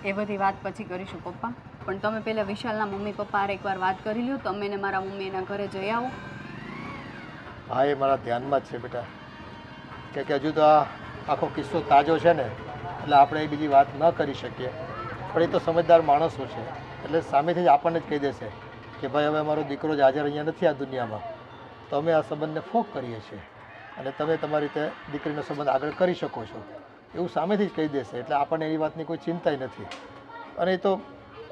એ બધી વાત પછી કરીશું પપ્પા, પણ તમે પહેલાં વિશાલના મમ્મી પપ્પા હારે એકવાર વાત કરી લ્યો. તમે ને મારા મમ્મી એના ઘરે જઈ આવો. હા, એ મારા ધ્યાનમાં જ છે બેટા, કે હજુ તો આ આખો કિસ્સો તાજો છે ને, એટલે આપણે એ બીજી વાત ન કરી શકીએ. પણ એ તો સમજદાર માણસો છે, એટલે સામેથી જ આપણને જ કહી દેશે કે ભાઈ હવે અમારો દીકરો જ હાજર અહીંયા નથી આ દુનિયામાં, તો અમે આ સંબંધને ફોક કરીએ છીએ અને તમે તમારી રીતે દીકરીનો સંબંધ આગળ કરી શકો છો, એવું સામેથી જ કહી દેશે. એટલે આપણને એની વાતની કોઈ ચિંતા નથી. અને એ તો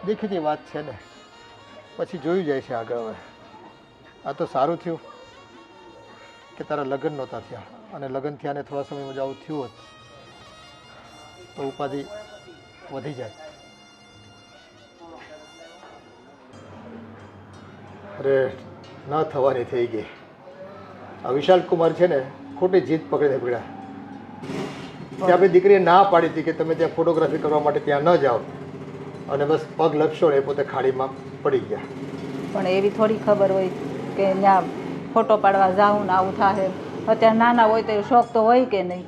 દેખીતી વાત છે ને, પછી જોયું જાય છે આગળ. હવે આ તો સારું થયું કે તારા લગ્ન નહોતા થયા, અને લગ્ન થયા ને થોડા સમયમાં જ આવું થયું હોત તો ઉપાધિ વધી જાય. અરે ન થવાની થઈ ગઈ. આ વિશાલ કુમાર છે ને ખોટી જીત પકડીને પડ્યા. ત્યાં આપણી દીકરીએ ના પાડી હતી કે તમે ત્યાં ફોટોગ્રાફી કરવા માટે ત્યાં ન જાઓ, અને બસ પગ લપસો ને એ પોતે ખાડીમાં પડી ગયા. પણ એવી થોડી ખબર હોય કે ત્યાં ફોટો પાડવા જાઉં ને આવું થાય. અત્યારે નાના હોય તો એ શોખ તો હોય કે નહીં?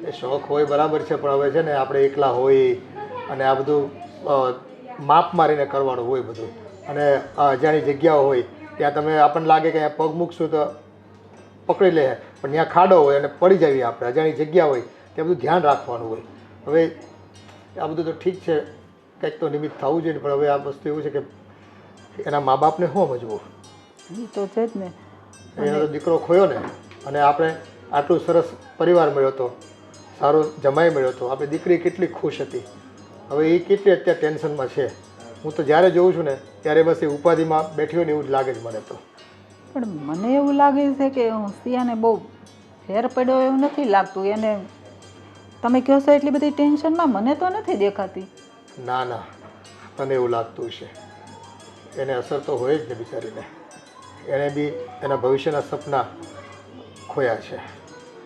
એ શોખ હોય બરાબર છે, પણ હવે છે ને આપણે એકલા હોય અને આ બધું માપ મારીને કરવાનું હોય બધું, અને અજાણી જગ્યાઓ હોય ત્યાં તમે આપણને લાગે કે અહીંયા પગ મૂકશું તો પકડી લે, પણ ત્યાં ખાડો હોય અને પડી જવી આપણે. અજાણી જગ્યા હોય ત્યાં બધું ધ્યાન રાખવાનું હોય. હવે આ બધું તો ઠીક છે, કંઈક તો નિમિત્ત થવું જોઈએ, પણ હવે આ વસ્તુ એવું છે કે એના મા બાપને શું સમજવું? એ તો છે જ ને. એનો તો દીકરો ખોયો ને, અને આપણે આટલું સરસ પરિવાર મળ્યો હતો, સારો જમાઈ મળ્યો હતો, આપણી દીકરી કેટલી ખુશ હતી. હવે એ કેટલી અત્યારે ટેન્શનમાં છે. હું તો જ્યારે જોઉં છું ને ત્યારે બસ એ ઉપાધિમાં બેઠી હોય ને એવું જ લાગે છે મને તો. પણ મને એવું લાગે છે કે સિયાને બહુ ફેર પડ્યો એવું નથી લાગતું. એને તમે કહો છો એટલી બધી ટેન્શનમાં મને તો નથી દેખાતી. ના ના, તને એવું લાગતું છે. એને અસર તો હોય જ ને બિચારીને. એણે બી એના ભવિષ્યના સપના ખોયા છે.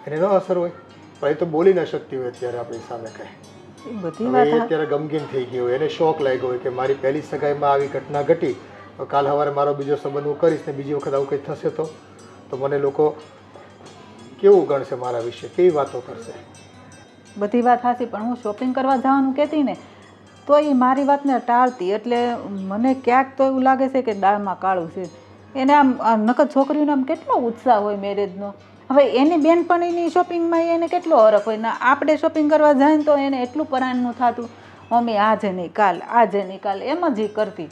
એને ન અસર હોય, પણ એ તો બોલી ન શકતી હોય અત્યારે આપણી સામે કંઈ. એ બધી હવે એ વાત અત્યારે ગમગીન થઈ ગઈ હોય, એને શોખ લાગ્યો હોય કે મારી પહેલી સગાઈમાં આવી ઘટના ઘટી, તો કાલ સવારે મારો બીજો સંબંધ હું કરીશ ને બીજી વખત આવું કંઈ થશે તો મને લોકો કેવું ગણશે, મારા વિશે કેવી વાતો કરશે. બધી વાત સાચી, પણ હું શોપિંગ કરવા જવાનું કહેતી ને તો એ મારી વાતને ટાળતી. એટલે મને ક્યાંક તો એવું લાગે છે કે દાળમાં કાળું છે. એને આમ નકર છોકરીઓને આમ કેટલો ઉત્સાહ હોય મેરેજનો. હવે એની બેનપણીની શોપિંગમાં એને કેટલો હરખ હોય ને આપણે શોપિંગ કરવા જાય ને તો એને એટલું પરાણનું થતું, મમ્મી આજે નહીં કાલ, આજે નહીં કાલ, એમ જ એ કરતી.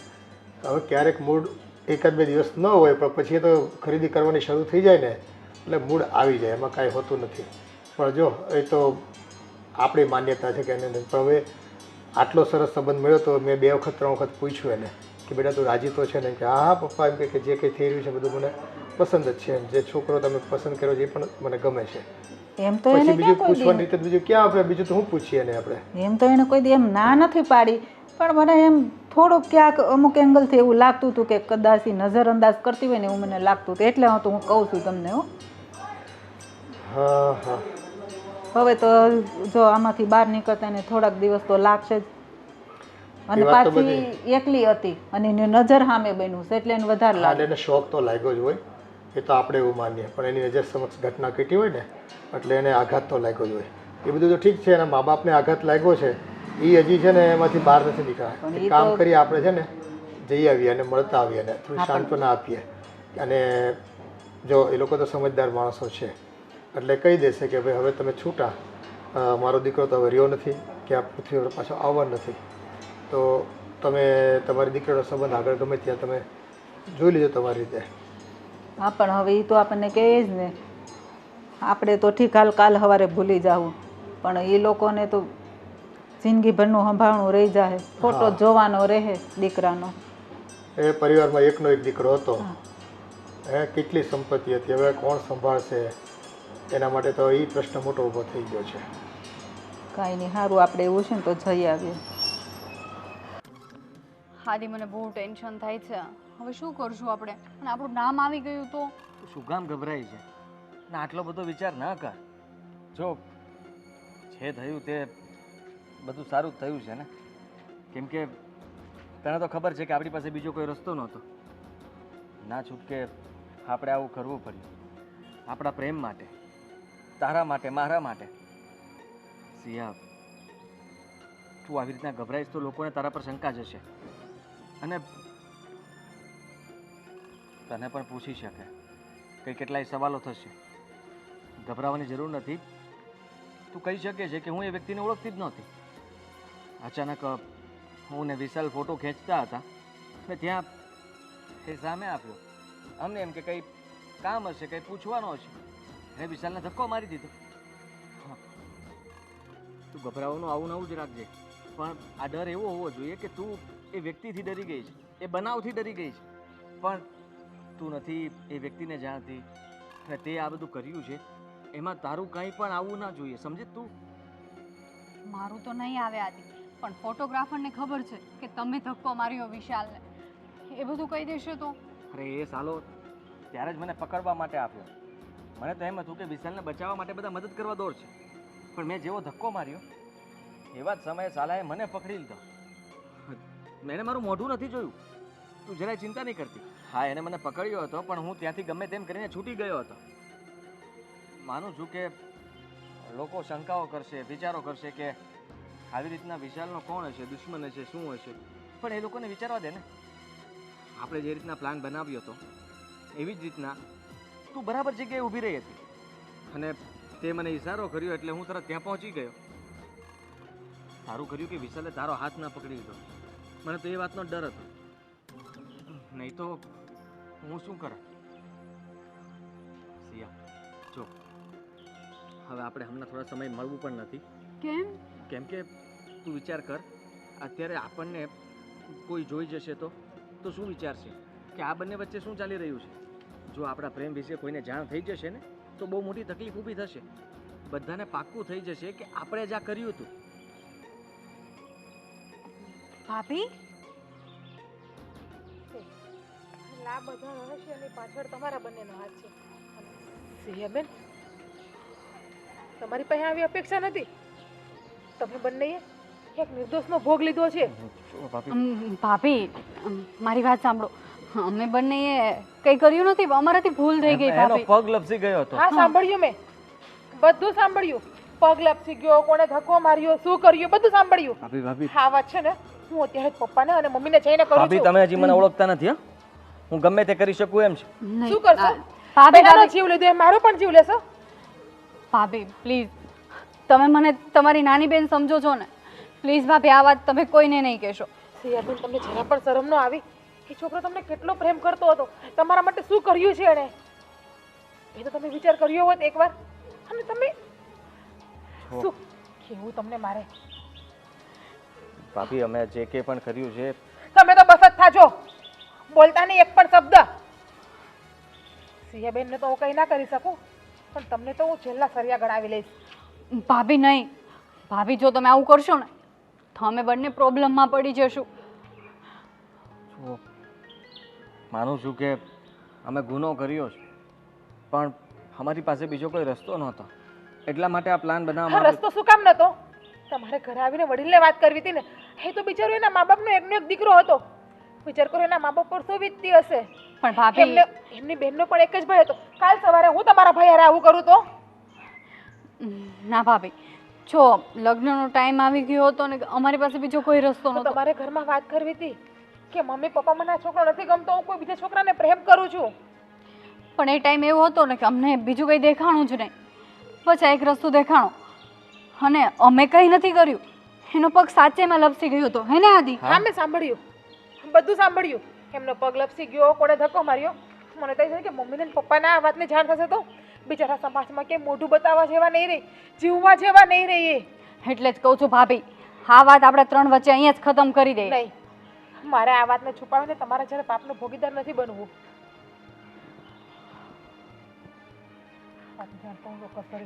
હવે ક્યારેક મૂડ એકાદ બે દિવસ ન હોય, પણ પછી એ તો ખરીદી કરવાની શરૂ થઈ જાય ને એટલે મૂડ આવી જાય, એમાં કાંઈ હોતું નથી. પણ જો એ તો આપણી માન્યતા છે કે એને, પણ હવે આટલો સરસ સંબંધ મળ્યો તો મેં 2 વખત 3 વખત પૂછ્યું એને કે બેટા તું રાજી તો છે ને? કે હા પપ્પા, એમ કે જે કંઈ થઈ રહ્યું છે બધું મને પસંદ જ છે, જે છોકરો તમે પસંદ કર્યો છે એ પણ મને ગમે છે. એમ તો પછી એને બીજું ક્યાં કોઈ પૂછવાની રીતે બીજું ક્યાં આપણે બીજું તો શું પૂછીએ એને આપણે? એમ તો એને કોઈ દી એમ ના નથી પાડી, પણ મને એમ થોડુંક ક્યાંક અમુક એંગલથી એવું લાગતું હતું કે કદાચ ઈ નજરઅંદાજ કરતી હોય ને એવું મને લાગતું હતું. એટલે હું કહું છું તમને. હા હા, હવે તો જો આમાંથી બહાર નીકળતા એને થોડાક દિવસ તો લાગશે જ. અને એ વાત તો પાછી એકલી હતી અને એની નજર સામે બન્યું છે એટલે એને વધારે હા, લાગે. એને શોખ તો લાગ્યો જ હોય, એ તો આપણે એવું માનીએ, પણ એની નજર સમક્ષ ઘટના ઘટી હોય ને એટલે એને આઘાત તો લાગ્યો જ હોય. એ બધું તો ઠીક છે, એના મા બાપને આઘાત લાગ્યો છે, એ હજી છે ને એમાંથી બહાર નથી નીકળ્યા. એક કામ કરીએ આપણે છે ને, જઈ આવીએ અને મળતા આવીએ અને થોડી સાંત્વના આપીએ. અને જો એ લોકો તો સમજદાર માણસો છે એટલે કહી દેશે કે ભાઈ હવે તમે છૂટા, મારો દીકરો તો હવે રહ્યો નથી કે આ પૃથ્વી પર પાછો આવવાનો નથી, તો તમે તમારી દીકરીનો સંબંધ આગળ ગમે ત્યાં તમે જોઈ લીધો તમારી રીતે. હા, પણ હવે એ તો આપણને કહે જ ને. આપણે તો ઠીક હાલ કાલ સવારે ભૂલી જાવું, પણ એ લોકોને તો જિંદગીભરનું સંભાળવું રહી જાય. ફોટો જોવાનો રહે દીકરાનો. એ પરિવારમાં એકનો એક દીકરો હતો, કેટલી સંપત્તિ હતી, હવે કોણ સંભાળશે? એના માટે તો એ પ્રશ્ન મોટો ઊભો થઈ ગયો છે. કાંઈ નહીં, સારું આપણે એવું છે ને તો જઈ આવીએ. હાદી મને બહુ ટેન્શન થાય છે. હવે શું કરશું આપણે? અને આપણું નામ આવી ગયું તો શું કામ ગભરાય છે? ને આટલો બધો વિચાર ના કર. જો જે થયું તે બધું સારું જ થયું છે ને, કેમ કે તને તો ખબર છે કે આપણી પાસે બીજો કોઈ રસ્તો નહોતો. ના છૂટકે આપણે આવું કરવું પડ્યું આપણા પ્રેમ માટે, તારા માટે, મારા માટે. સિયા, તું આવી રીતના ગભરાઈશ તો લોકોને તારા પર શંકા જશે અને તને પણ પૂછી શકે કે કેટલાય સવાલો થશે. ગભરાવાની જરૂર નથી. તું કહી શકે છે કે હું એ વ્યક્તિને ઓળખતી જ નહોતી. અચાનક હું ને વિશાલ ફોટો ખેંચતા હતા ને ત્યાં એ સામે આવ્યો. અમને એમ કે કંઈ કામ હશે, કંઈ પૂછવાનું હશે. એને વિશાલને ધક્કો મારી દીધો. હા, તું ગભરાવાનું આવું નવું જ રાખજે, પણ આ ડર એવો હોવો જોઈએ કે તું એ વ્યક્તિથી ડરી ગઈ છે, એ બનાવથી ડરી ગઈ છે, પણ તું નથી એ વ્યક્તિને જાણતી અને તે આ બધું કર્યું છે એમાં તારું કંઈ પણ આવવું ના જોઈએ, સમજે તું? મારું તો નહીં આવે આદિ, પણ ફોટોગ્રાફરને ખબર છે કે તમે ધક્કો માર્યો વિશાલને. એ બધું કહી દેશો તો? અરે એ સાલો ત્યારે જ મને પકડવા માટે આપ્યો. મને તો એમ હતું કે વિશાલને બચાવવા માટે બધા મદદ કરવા દોડ છે, પણ મેં જેવો ધક્કો માર્યો એવા જ સમયે સાલાએ મને પકડી લીધો. મેં મારું મોઢું નથી જોયું. તું જરાય ચિંતા નહીં કરતી. હા, એને મને પકડ્યો હતો, પણ હું ત્યાંથી ગમે તેમ કરીને છૂટી ગયો હતો. માનું છું કે લોકો શંકાઓ કરશે, વિચારો કરશે કે આવી રીતના વિશાલનો કોણ હશે, દુશ્મન હશે, શું હશે, પણ એ લોકોને વિચારવા દે ને. આપણે જે રીતના પ્લાન બનાવ્યો હતો એવી જ રીતના તું બરાબર જગ્યાએ ઊભી રહી હતી અને તે મને ઈશારો કર્યો એટલે હું તરત ત્યાં પહોંચી ગયો. સારું કર્યું કે વિશાલે તારો હાથ ના પકડી લીધો. મને તો એ વાતનો ડર હતો, નહીં તો હું શું કરે. સિયા, જો હવે આપણે હમણાં થોડા સમય મળવું પણ નથી. કેમ? કેમ કે તું વિચાર કર, અત્યારે આપણને કોઈ જોઈ જશે તો શું વિચારશે કે આ બંને વચ્ચે શું ચાલી રહ્યું છે. જો આપણા પ્રેમ વિશે કોઈને જાણ થઈ જશે ને તો બહુ મોટી તકલીફ ઊભી થશે. બધાને પાક્કું થઈ જશે કે આપણે જ આ કર્યું હતું. ભાભી, એટલે આ બધા રહસ્યની પાછળ તમારા બંનેનો હાથ છે. સિંહબેન, તમારી પાસે આવી અપેક્ષા નથી. તમે બંનેએ એક નિર્દોષનો ભોગ લીધો છે. જો ભાભી, ભાભી મારી વાત સાંભળો. અમે બંનેએ કંઈ કર્યું નથી, અમારાથી ભૂલ થઈ ગઈ એનો ભાભી. પગ લપસી ગયો હતો. હા, સાંભળ્યું મેં, બધું સાંભળ્યું. પગ લપસી ગયો, કોણે ધક્કો માર્યો, શું કર્યું, બધું સાંભળ્યું. ભાભી, ભાભી, આ વાત છે ને હું અત્યારે જ પપ્પાને અને મમ્મીને જઈને કરું ભાભી, છું. તમે હજી મને ઓળખતા નથી. હા, હું ગમે તે કરી શકું એમ છે. નહીં, શું કરશો? ભાભી, પેલાનો ભાભી, જીવ લીધો એ મારો પણ જીવ લેશો? ભાભી પ્લીઝ, તમે મને તમારી નાની બેન સમજો છો ને? પ્લીઝ ભાભી, આ વાત તમે કોઈને નહીં કહેશો. સિયાબેન, તમને જરા પણ શરમ ન આવી? એ છોકરો તમને કેટલો પ્રેમ કરતો હતો, તમારા માટે શું કર્યું છે એણે, એ તો તમે વિચાર કર્યો હોત એકવાર? અને તમે શું કેવું તમને મારે? ભાભી, અમે જે કે પણ કર્યું છે તમે તો બસ જ થાજો, બોલતા નહીં એક પણ શબ્દ. સિયાબેનને તો હું કંઈ ના કરી શકું, પણ તમને તો હું છેલ્લા સરિયા ગણાવી લઈશ. ભાભી નહીં, ભાભી જો તમે આવું કરશો ને તો અમે બંને પ્રોબ્લેમમાં પડી જશું. જો, માનું છું કે અમે ગુનો કર્યો છે, પણ અમારી પાસે બીજો કોઈ રસ્તો નહોતો, એટલા માટે આ પ્લાન હા, બનાવવામાં આવ્યો. રસ્તો શું કામ નતો? તમારે ઘરે આવીને વડીલને વાત કરવી હતી ને. એ તો બિચારો એના મા બાપનો એકનો એક દીકરો હતો. વિચાર કરો એના મા બાપ પર શું વીતતી હશે. પણ ભાભી, એમની બહેનનો પણ એક જ ભાઈ હતો. કાલ સવારે હું તમારા ભાઈ હારે આવું કરું તો? ના ભાભી, જો લગ્નનો ટાઈમ આવી ગયો હતો ને અમારી પાસે બીજો કોઈ રસ્તો તો નહોતો. તમારે ઘરમાં વાત કરવી હતી કે મમ્મી પપ્પા મને આ છોકરો નથી ગમતો, હું કોઈ બીજા છોકરાને પ્રેમ કરું છું. પણ એ ટાઈમ એવો હતો ને કે અમને બીજું કંઈ દેખાણું જ નહીં. બસ આ એક રસ્તો દેખાણો અને અમે કંઈ નથી કર્યું. એનો પગ સાચેમાં લપસી ગયો હતો, હે ને આદિ? હા, મેં સાંભળ્યું, બધું સાંભળ્યું. એમનો પગ લપસી ગયો, કોણે ધક્કો માર્યો. મને તો એ છે કે મમ્મીને ને પપ્પાને આ વાતની જાણ થશે તો બિચારા સમાજમાં કે મોઢું બતાવવા જેવા નહીં રહી, જીવવા જેવા નહીં રહી. એટલે જ કહું છું ભાભી, આ વાત આપણે ત્રણ વચ્ચે અહીંયા જ ખતમ કરી દઈએ. નહીં, મારે આ વાતને છુપાવીને તમારા જ્યારે પાપનો ભોગીદાર નથી બનવું.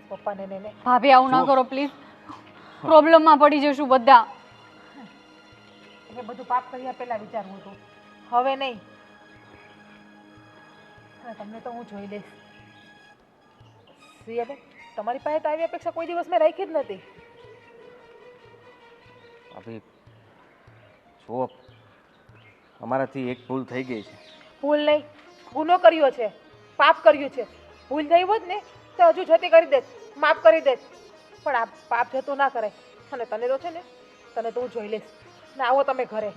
પપ્પાને ને ભાભી આવું ના કરો પ્લીઝ, પ્રોબ્લેમમાં પડી જશું બધા. એ બધું પાપ કર્યા પહેલા વિચારવું હતું, હવે નહીં. અને તમને તો હું જોઈ લઈશ. સિયાબેન, તમારી પાસે તો આવી અપેક્ષા કોઈ દિવસ મેં રાખી જ નથી. ભાભી, જો અમારાથી એક ભૂલ થઈ ગઈ છે. ભૂલ નહીં, ગુનો કર્યો છે, પાપ કર્યું છે. ભૂલ થઈ હોત ને તો હજુ જતી કરી દેત, માફ કરી દેત. પણ આ પાપ જતો ના કરાય. અને તને તો છે ને, તને તો હું જોઈ લઈશ. ને આવો તમે ઘરે.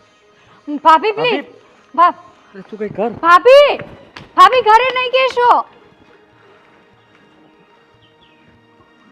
ભાભી પ્લીઝ અરે તું કઈ કર. ભાભી ઘરે નહીં કહેશો.